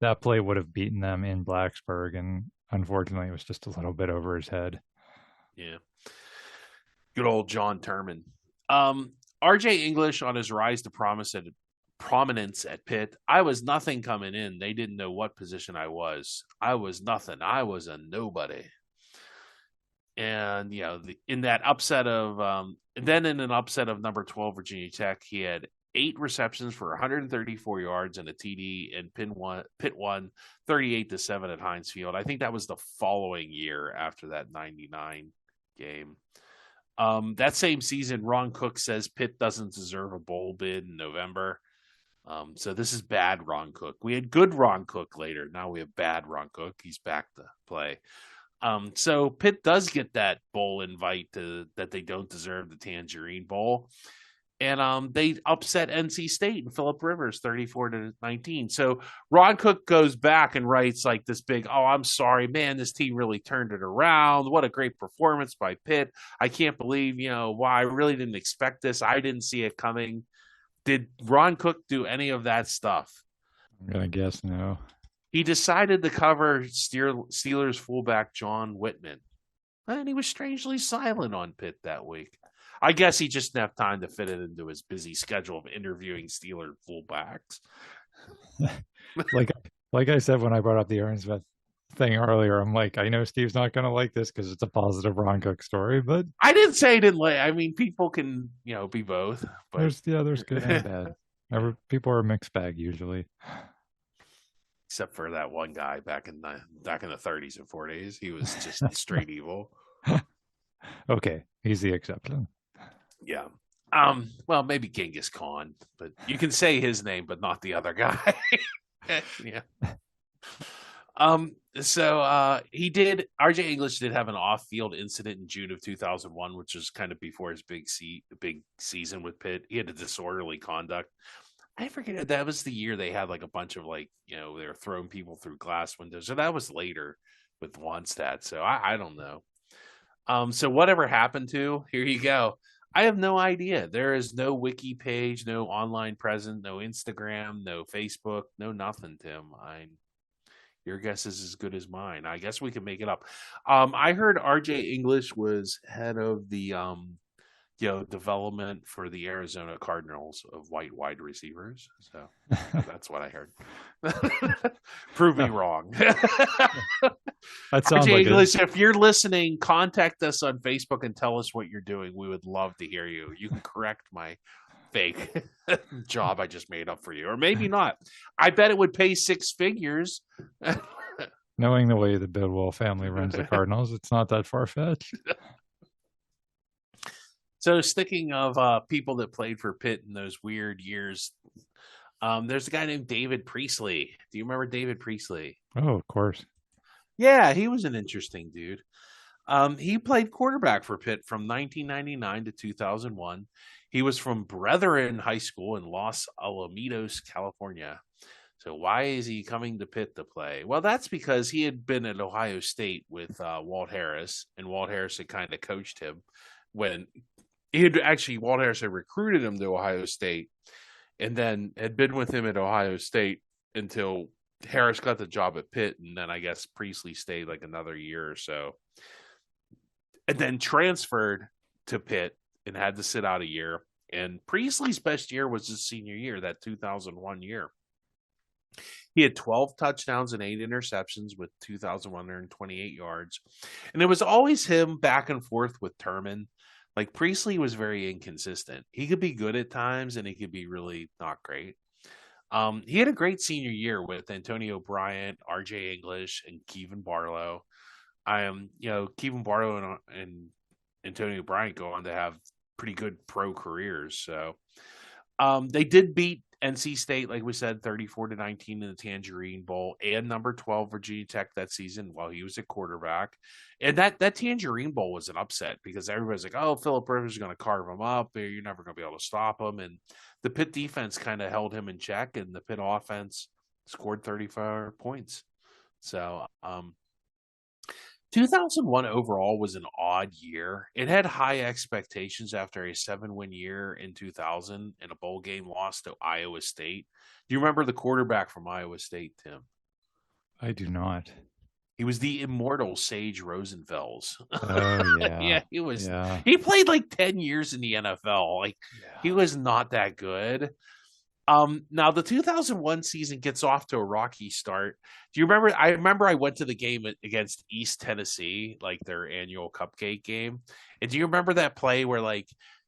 that play would have beaten them in Blacksburg. And unfortunately, it was just a little bit over his head. Yeah. Good old John Turman. RJ English on his rise to prominence at Pitt. I was nothing coming in. They didn't know what position I was. I was nothing. I was a nobody. And in that upset of then in an upset of number 12 Virginia Tech, he had 8 receptions for 134 yards and a TD, and Pitt won 38-7 at Heinz Field. I think that was the following year after that 99 game. That same season, Ron Cook says Pitt doesn't deserve a bowl bid in November. So this is bad Ron Cook. We had good Ron Cook later. Now we have bad Ron Cook. He's back to play. So Pitt does get that bowl invite that they don't deserve, the Tangerine Bowl. And they upset NC State and Phillip Rivers 34-19. So Ron Cook goes back and writes like this big, "Oh, I'm sorry, man, this team really turned it around. What a great performance by Pitt. I can't believe, why I really didn't expect this. I didn't see it coming." Did Ron Cook do any of that stuff? I'm going to guess no. He decided to cover Steelers fullback John Whitman. And he was strangely silent on Pitt that week. I guess he just didn't have time to fit it into his busy schedule of interviewing Steeler fullbacks. like I said when I brought up the Aaron Smith thing earlier, I'm like, I know Steve's not going to like this because it's a positive Ron Cook story, but I didn't say he didn't like. I mean, people can be both. But there's good and bad. People are a mixed bag usually. Except for that one guy back in the 30s and 40s, he was just straight evil. Okay, he's the exception. Yeah. Well, maybe Genghis Khan, but you can say his name, but not the other guy. Yeah. So RJ English did have an off-field incident in June of 2001, which was kind of before his big season with Pitt. He had a disorderly conduct. I forget, that was the year they had like a bunch of they were throwing people through glass windows. So that was later with Wannstedt. So I don't know. So whatever happened to, here you go. I have no idea. There is no wiki page, no online presence, no Instagram, no Facebook, no nothing, Tim. Your guess is as good as mine. I guess we can make it up. I heard RJ English was head of the development for the Arizona Cardinals of white wide receivers. So that's what I heard. Prove me wrong. That sounds RJ like English, if you're listening, contact us on Facebook and tell us what you're doing. We would love to hear you. You can correct my fake job I just made up for you, or maybe not. I bet it would pay 6 figures. Knowing the way the Bidwell family runs the Cardinals, it's not that far-fetched. So sticking of people that played for Pitt in those weird years, there's a guy named David Priestley. Do you remember David Priestley? Oh, of course. Yeah, he was an interesting dude. He played quarterback for Pitt from 1999 to 2001. He was from Brethren High School in Los Alamitos, California. So why is he coming to Pitt to play? Well, that's because he had been at Ohio State with Walt Harris, and Walt Harris had kind of coached him when Walt Harris had recruited him to Ohio State, and then had been with him at Ohio State until Harris got the job at Pitt, and then I guess Priestley stayed like another year or so, and then transferred to Pitt and had to sit out a year. And Priestley's best year was his senior year, that 2001 year. He had 12 touchdowns and 8 interceptions with 2,128 yards. And it was always him back and forth with Turman. Like, Priestley was very inconsistent. He could be good at times, and he could be really not great. He had a great senior year with Antonio Bryant, R.J. English, and Kevin Barlow. Kevin Barlow and Antonio Bryant go on to have pretty good pro careers. So they did beat NC State, like we said, 34-19 in the Tangerine Bowl, and number 12 Virginia Tech that season while he was a quarterback. And that Tangerine Bowl was an upset because everybody's like, oh, Phillip Rivers is going to carve him up. You're never going to be able to stop him. And the Pitt defense kind of held him in check, and the Pitt offense scored 35 points. So 2001 overall was an odd year. It had high expectations after a 7-win year in 2000 and a bowl game loss to Iowa State. Do you remember the quarterback from Iowa State, Tim? I do not. He was the immortal Sage Rosenfels. Oh yeah. Yeah, he was. Yeah. He played like 10 years in the NFL. Like he was not that good. Now the 2001 season gets off to a rocky start. Do you remember? I remember I went to the game against East Tennessee, like their annual cupcake game. And do you remember that play where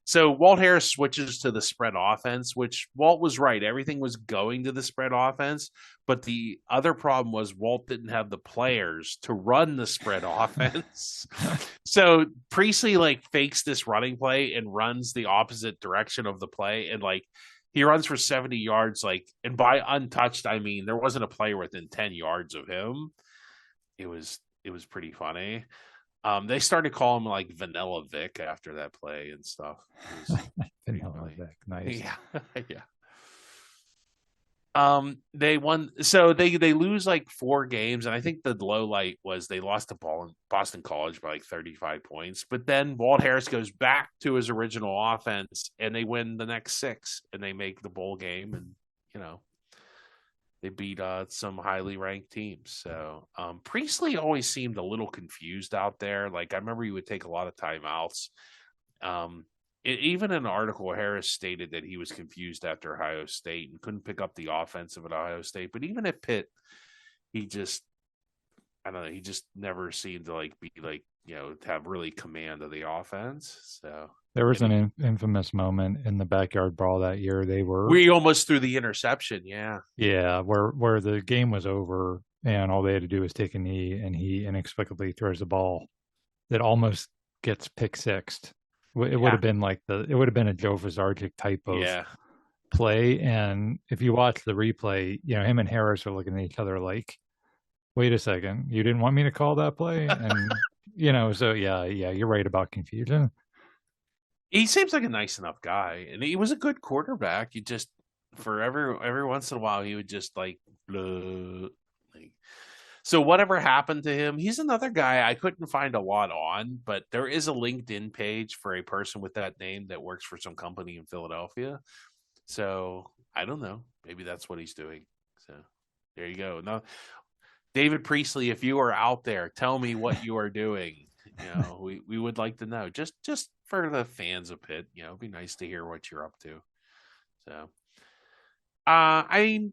so Walt Harris switches to the spread offense, which Walt was right. Everything was going to the spread offense, but the other problem was Walt didn't have the players to run the spread offense. So Priestley fakes this running play and runs the opposite direction of the play, and he runs for 70 yards, and by untouched, I mean there wasn't a player within 10 yards of him. It was pretty funny. They started calling him Vanilla Vic after that play and stuff. Vanilla Vic, nice. Yeah. They won, so they lose 4 games, and I think the low light was they lost to Boston College by 35 points. But then Walt Harris goes back to his original offense, and they win the next 6, and they make the bowl game, and they beat some highly ranked teams. So Priestley always seemed a little confused out there. I remember he would take a lot of timeouts. Even in an article, Harris stated that he was confused after Ohio State and couldn't pick up the offensive at Ohio State. But even at Pitt, he just, I don't know, he just never seemed to be to have really command of the offense. So there was an infamous moment in the backyard brawl that year. We almost threw the interception. Yeah. Yeah. Where the game was over and all they had to do was take a knee, and he inexplicably throws the ball that almost gets pick-sixed. It would have been it would have been a Joe Vizarczyk type of play. And if you watch the replay, him and Harris are looking at each other like, wait a second, you didn't want me to call that play? And, so yeah, you're right about confusion. He seems like a nice enough guy, and he was a good quarterback. You just, for every once in a while, he would just blah, so whatever happened to him, he's another guy I couldn't find a lot on, but there is a LinkedIn page for a person with that name that works for some company in Philadelphia. So I don't know. Maybe that's what he's doing. So there you go. Now, David Priestley, if you are out there, tell me what you are doing. We would like to know. Just for the fans of Pitt, it'd be nice to hear what you're up to. So I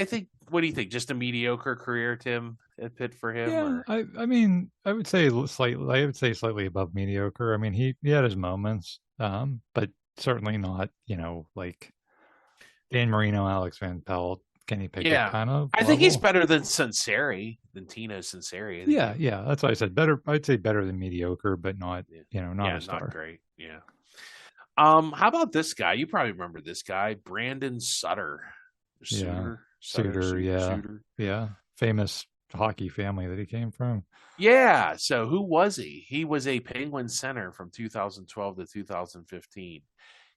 think, what do you think? Just a mediocre career, Tim, at Pitt for him? Yeah, I mean, I would say slightly above mediocre. I mean, he had his moments, but certainly not, like Dan Marino, Alex Van Pelt, Kenny Pickett kind of. I think he's better than Tino Sunseri. Yeah, that's what I said. Better, I'd say better than mediocre, but not, not a star. Not great. Yeah. How about this guy? You probably remember this guy, Brandon Sutter. Sutter. Yeah. Famous hockey family that he came from. Yeah. So who was he? He was a Penguin center from 2012 to 2015.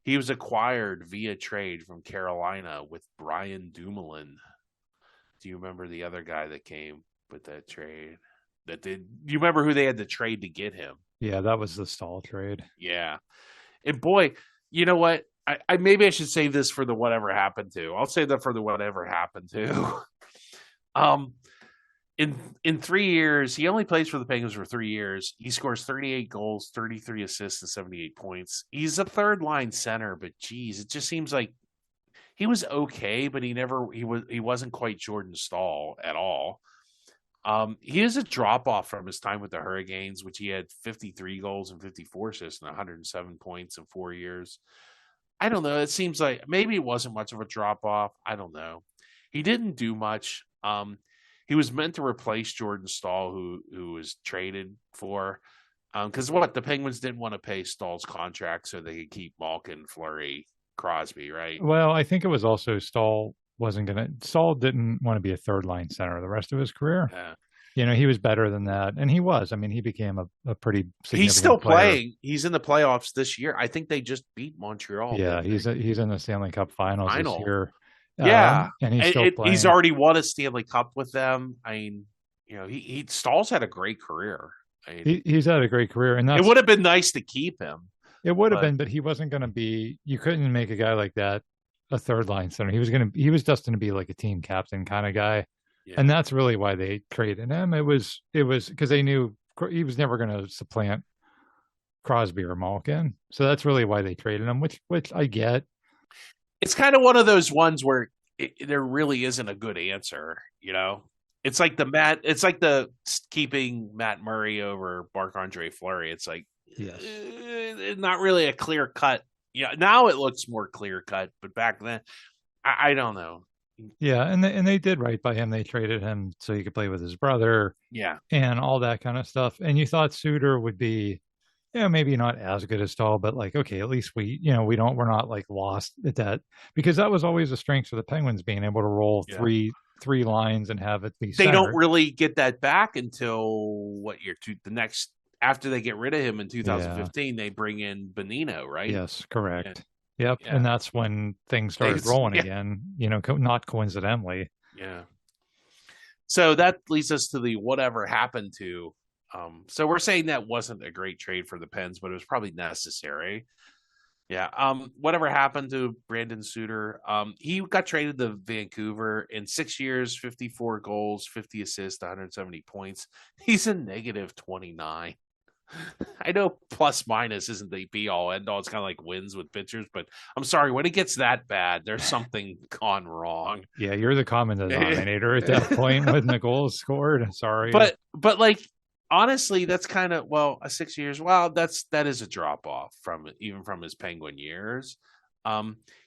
He was acquired via trade from Carolina with Brian Dumoulin. Do you remember the other guy that came with that trade? Do you remember who they had to trade to get him? Yeah, that was the Stahl trade. Yeah. And boy, you know what? I maybe I should save this for the whatever happened to. I'll save that for the whatever happened to. In 3 years, he only plays for the Penguins for 3 years. He scores 38 goals, 33 assists, and 78 points. He's a third line center, but geez, it just seems like he was okay, but he wasn't quite Jordan Stahl at all. He is a drop off from his time with the Hurricanes, which he had 53 goals and 54 assists and 107 points in 4 years. I don't know. It seems like maybe it wasn't much of a drop off. I don't know. He didn't do much. He was meant to replace Jordan Stahl, who was traded for. Because the Penguins didn't want to pay Stahl's contract so they could keep Malkin, Fleury, Crosby, right? Well, I think it was also Stahl didn't want to be a third line center the rest of his career. Yeah. He was better than that. And he was. I mean, he became a pretty significant He's still player. playing. He's in the playoffs this year. I think they just beat Montreal. Yeah, he's in the Stanley Cup finals this year. Yeah. And he's still playing. He's already won a Stanley Cup with them. I mean, Stahl's had a great career. He's had a great career. And it would have been nice to keep him. It would have been, but he wasn't going to be. You couldn't make a guy like that a third line center. He was destined to be like a team captain kind of guy. Yeah. And that's really why they traded him. It was because they knew he was never going to supplant Crosby or Malkin. So that's really why they traded him, which I get. It's kind of one of those ones where there really isn't a good answer, you know. It's like the keeping Matt Murray over Marc-Andre Fleury. It's like Yes. Not really a clear cut. Yeah, now it looks more clear cut, but back then, I don't know. Yeah, and they did right by him. They traded him so he could play with his brother. Yeah, and all that kind of stuff. And you thought Suter would be, maybe not as good as Stahl, but like, okay, at least we're not like lost at that, because that was always the strength of the Penguins, being able to roll three lines and have it be they centered. don't really get that back until what year? The next after they get rid of him in 2015, they bring in Bonino, right? Yes, correct. Yep, and that's when things started rolling again. Not coincidentally. Yeah. So that leads us to the whatever happened to. So we're saying that wasn't a great trade for the Pens, but it was probably necessary. Yeah. Whatever happened to Brandon Suter? He got traded to Vancouver in 6 years, 54 goals, 50 assists, 170 points. He's a negative 29. I know plus minus isn't the be all end all. It's kind of like wins with pitchers, but I'm sorry, when it gets that bad, there's something gone wrong. Yeah, you're the common denominator at that point when the goals scored. Sorry, but like honestly, that's kind of a 6 years. Well, that is a drop off from his Penguin years.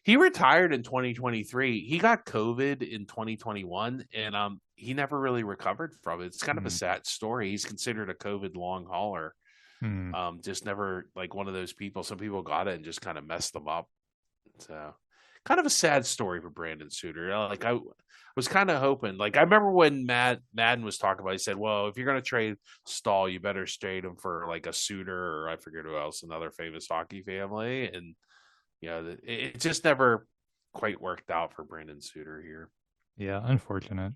He retired in 2023. He got COVID in 2021, and he never really recovered from it. It's kind of a sad story. He's considered a COVID long hauler. Just never like one of those people. Some people got it and just kind of messed them up. So kind of a sad story for Brandon Suter. Like I was kind of hoping, like I remember when Madden was talking about, he said, well, if you're going to trade Stahl, you better trade him for like a Suter, or I forget who else, another famous hockey family. And, it just never quite worked out for Brandon Suter here. Yeah. Unfortunate.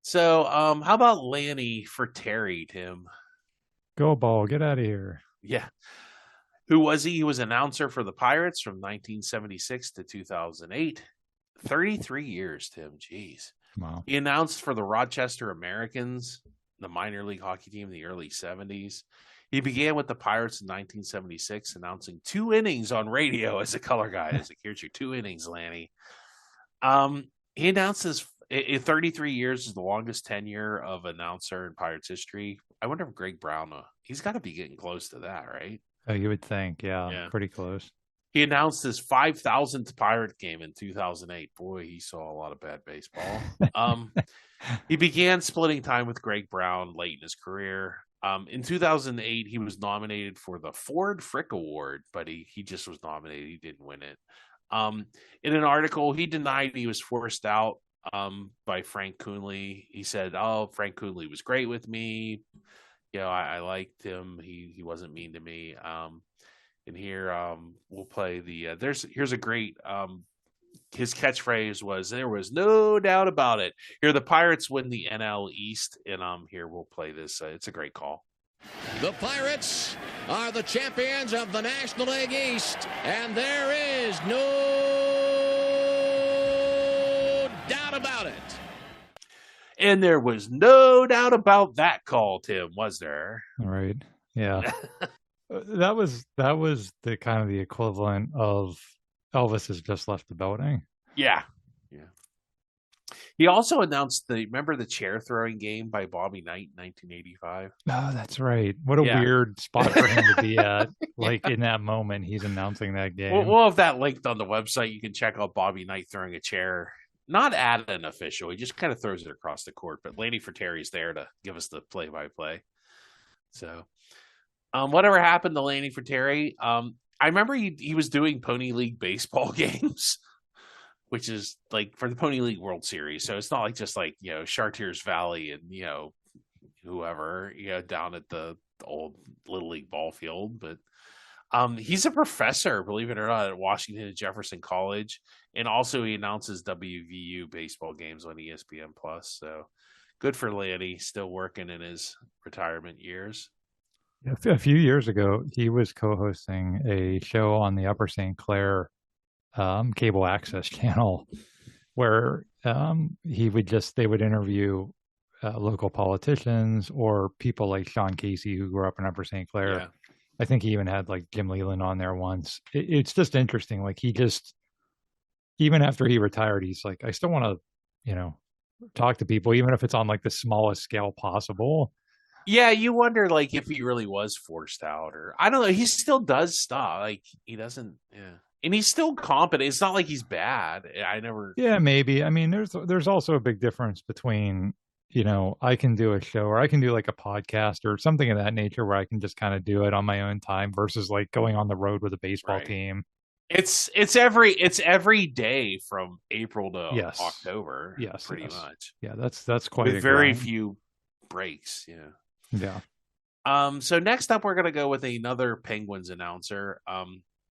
So how about Lanny for Terry, Tim? Go ball, get out of here. Yeah. Who was he? He was announcer for the Pirates from 1976 to 2008. 33 years, Tim. Jeez. Wow. He announced for the Rochester Americans, the minor league hockey team in the early 70s. He began with the Pirates in 1976, announcing 2 innings on radio as a color guy. It's like, here's your 2 innings, Lanny. He announced his 33 years is the longest tenure of announcer in Pirates history. I wonder if Greg Brown, he's got to be getting close to that, right? Oh, you would think, yeah, pretty close. He announced his 5,000th Pirate game in 2008. Boy, he saw a lot of bad baseball. He began splitting time with Greg Brown late in his career. In 2008, he was nominated for the Ford Frick Award, but he just was nominated. He didn't win it. In an article, he denied he was forced out by Frank Coonley. He said, Frank Coonley was great with me. I liked him. He wasn't mean to me. And here we'll play here's a great his catchphrase was, there was no doubt about it. Here the Pirates win the NL East, and here we'll play this. It's a great call. The Pirates are the champions of the National League East, and there is no doubt about it. And there was no doubt about that call, Tim, was there? All right. Yeah. That was the kind of the equivalent of Elvis has just left the building. Yeah. He also announced remember the chair throwing game by Bobby Knight in 1985? Oh, that's right. What a weird spot for him to be at. Like in that moment, he's announcing that game. We'll have that linked on the website. You can check out Bobby Knight throwing a chair. Not at an official. He just kind of throws it across the court. But Lanny Frateri's there to give us the play-by-play. So, whatever happened to Lanny Frateri? I remember he was doing Pony League baseball games, which is like for the Pony League World Series. So it's not like just like, Chartiers Valley and, whoever, down at the old Little League ball field. But he's a professor, believe it or not, at Washington and Jefferson College. And also he announces WVU baseball games on ESPN Plus. So good for Lanny, still working in his retirement years. A few years ago, he was co-hosting a show on the Upper St. Clair cable access channel where they would interview local politicians or people like Sean Casey, who grew up in Upper St. Clair. Yeah. I think he even had like Jim Leland on there once. It's just interesting. Like he just, even after he retired, he's like, I still want to, talk to people, even if it's on like the smallest scale possible. Yeah, you wonder like if he really was forced out, or I don't know. He still does stuff. Like he doesn't. Yeah, and he's still competent. It's not like he's bad. I never. Yeah, maybe. I mean, there's also a big difference between, I can do a show or I can do like a podcast or something of that nature where I can just kind of do it on my own time versus like going on the road with a baseball team. It's every day from April to October. Yes, pretty much. Yeah, that's quite with very few breaks. Yeah. Yeah. So next up, we're gonna go with another Penguins announcer.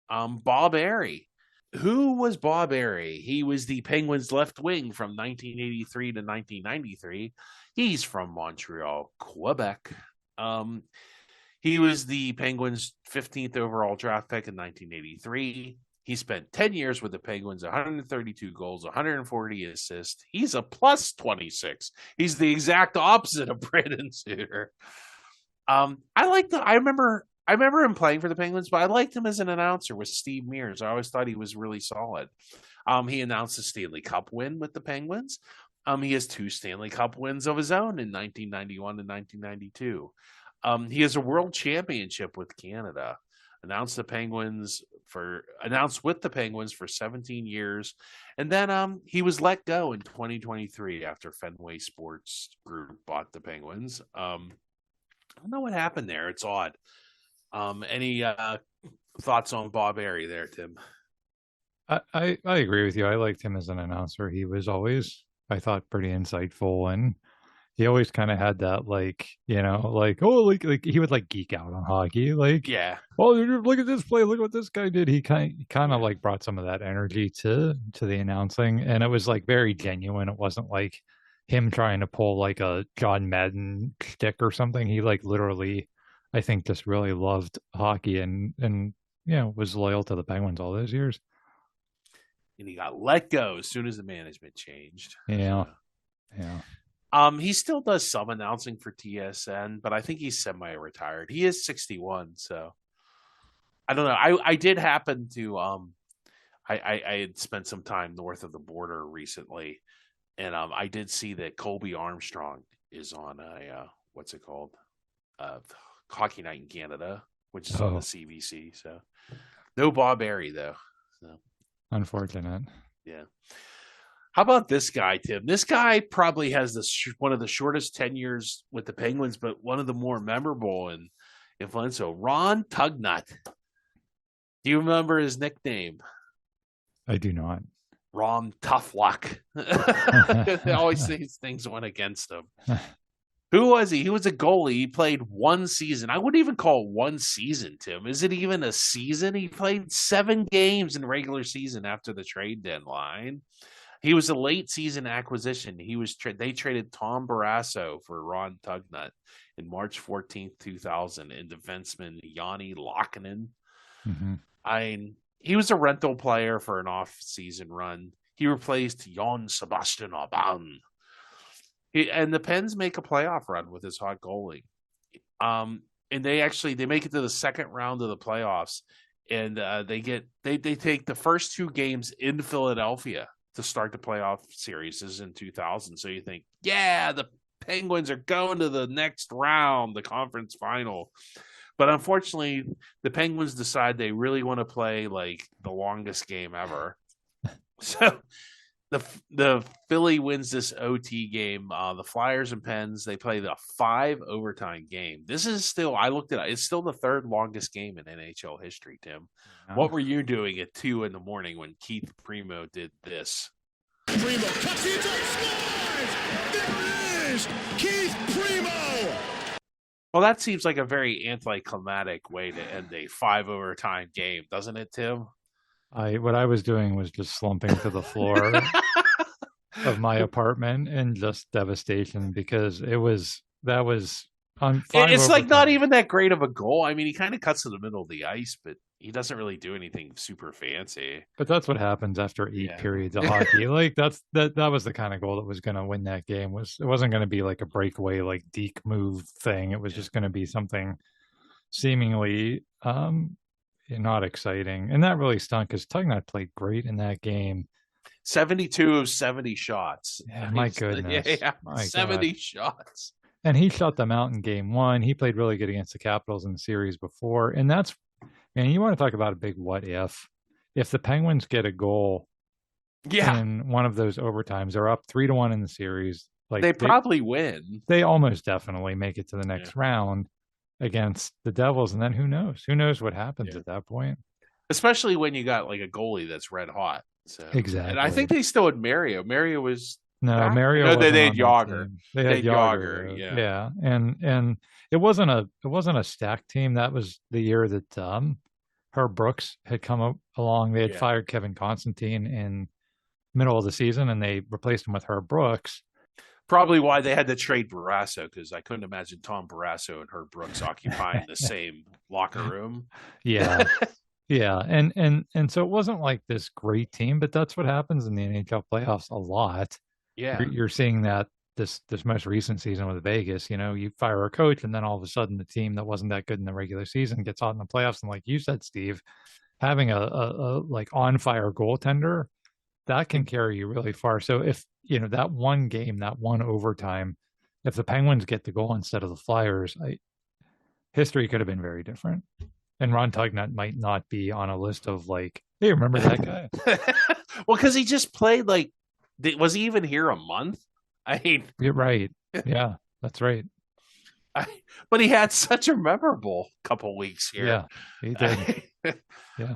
Bob Airy. Who was Bob Airy? He was the Penguins left wing from 1983 to 1993. He's from Montreal, Quebec. He was the Penguins' 15th overall draft pick in 1983. He spent 10 years with the Penguins, 132 goals, 140 assists. He's a plus 26. He's the exact opposite of Brandon Suter. I remember him playing for the Penguins, but I liked him as an announcer with Steve Mears. I always thought he was really solid. He announced the Stanley Cup win with the Penguins. He has 2 Stanley Cup wins of his own in 1991 and 1992. He has a world championship with Canada. Announced with the Penguins for 17 years. And then he was let go in 2023 after Fenway Sports Group bought the Penguins. I don't know what happened there. It's odd. Any thoughts on Bob Airy there, Tim? I agree with you. I liked him as an announcer. He was always, I thought, pretty insightful, and he always kind of had that like he would like geek out on hockey, like, yeah, oh, look at this play, look what this guy did. He kind of like brought some of that energy to the announcing, and it was like very genuine. It wasn't like him trying to pull like a John Madden shtick or something. He like literally, I think, just really loved hockey and was loyal to the Penguins all those years. And he got let go as soon as the management changed. Yeah. He still does some announcing for TSN, but I think he's semi-retired. He is 61, so I don't know. I did happen to I had spent some time north of the border recently, and I did see that Colby Armstrong is on a what's it called? Hockey Night in Canada, which is on the CBC. So no Bob Airy though. So unfortunate. Yeah. How about this guy, Tim? This guy probably has one of the shortest tenures with the Penguins, but one of the more memorable and influential. Ron Tugnut. Do you remember his nickname? I do not. Ron Tough Luck. They always think things went against him. Who was he? He was a goalie. He played one season. I wouldn't even call it one season, Tim. Is it even a season? He played 7 games in regular season after the trade deadline. He was a late season acquisition. They traded Tom Barrasso for Ron Tugnut in March 14th, 2000, and defenseman Yanni Laakkonen. Mm-hmm. He was a rental player for an off-season run. He replaced Jan Sebastian Aubin. And the Pens make a playoff run with his hot goalie. And they make it to the second round of the playoffs, and they take the first 2 games in Philadelphia to start the playoff series. This is in 2000. So you think, yeah, the Penguins are going to the next round, the conference final. But unfortunately, the Penguins decide they really want to play like the longest game ever. So the Philly wins this OT game. The Flyers and Pens, they play the 5 overtime game. This is still, I looked at it, it's still the 3rd longest game in NHL history, Tim. What were you doing at 2 a.m. when Keith Primo did this? Primo cuts the inside, scores! There it is! Keith Primo! Well, that seems like a very anticlimactic way to end a 5 overtime game, doesn't it, Tim? What I was doing was just slumping to the floor of my apartment in just devastation, because that was on 5 it's like overtime. not even that great of a goal. I mean, he kind of cuts to the middle of the ice, but he doesn't really do anything super fancy. But that's what happens after 8 periods of hockey. Like that was the kind of goal that was going to win that game. It wasn't going to be like a breakaway, like deke move thing. It was just going to be something seemingly not exciting. And that really stunk because Tugnutt played great in that game. 72 of 70 shots. Yeah, my goodness. My 70 shots. And he shut them out in game 1. He played really good against the Capitals in the series before. And that's, man, you want to talk about a big what if. If the Penguins get a goal in one of those overtimes, they're up 3-1 in the series. Like they probably win. They almost definitely make it to the next round against the Devils. And then who knows? Who knows what happens at that point? Especially when you got like a goalie that's red hot. So. Exactly. And I think they still had Mario. Mario was Mario. No, they had Yager. They had Yager. Yeah. And it wasn't a stacked team. That was the year that Herb Brooks had come along. They had fired Kevin Constantine in middle of the season, and they replaced him with Herb Brooks. Probably why they had to trade Barrasso, because I couldn't imagine Tom Barrasso and Herb Brooks occupying the same locker room. Yeah. Yeah, and so it wasn't like this great team, but that's what happens in the NHL playoffs a lot. Yeah, you're seeing that this most recent season with Vegas. You know, you fire a coach, and then all of a sudden the team that wasn't that good in the regular season gets hot in the playoffs. And like you said, Steve, having a like on fire goaltender that can carry you really far. So if that one game, that one overtime, if the Penguins get the goal instead of the Flyers, history could have been very different. And Ron Tugnutt might not be on a list of like, hey, remember that guy? Well, because he just played like, was he even here a month? I mean, you're right. Yeah, that's right. But he had such a memorable couple weeks here. Yeah, he did. Yeah.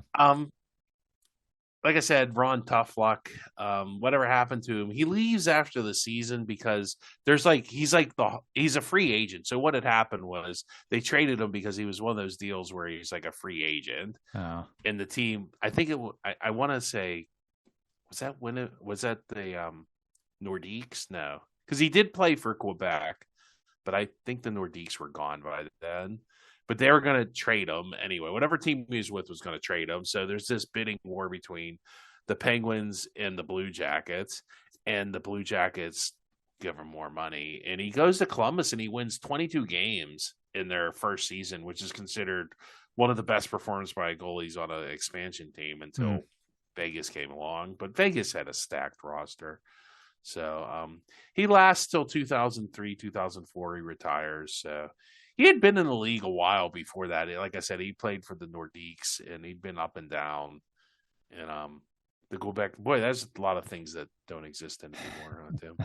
Like I said, Ron tough luck. Whatever happened to him, he leaves after the season because he's a free agent. So what had happened was they traded him because he was one of those deals where he's like a free agent. Oh. And the team, I think I want to say, was that the Nordiques? No, because he did play for Quebec, but I think the Nordiques were gone by then. But they were going to trade him anyway. Whatever team he was with was going to trade him. So there's this bidding war between the Penguins and the Blue Jackets. And the Blue Jackets give him more money. And he goes to Columbus and he wins 22 games in their first season, which is considered one of the best performances by goalies on an expansion team until Vegas came along. But Vegas had a stacked roster. So he lasts till 2003, 2004. He retires. So he had been in the league a while before that. Like I said, he played for the Nordiques, and he'd been up and down. And the Quebec, boy, there's a lot of things that don't exist anymore. Tim.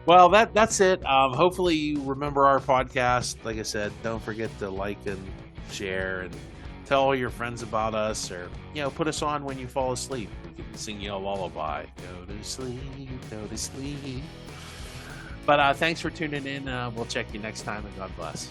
Well, that's it. Hopefully you remember our podcast. Like I said, don't forget to like and share and tell all your friends about us, or put us on when you fall asleep. We can sing you a lullaby. Go to sleep, go to sleep. But thanks for tuning in. We'll check you next time, and God bless.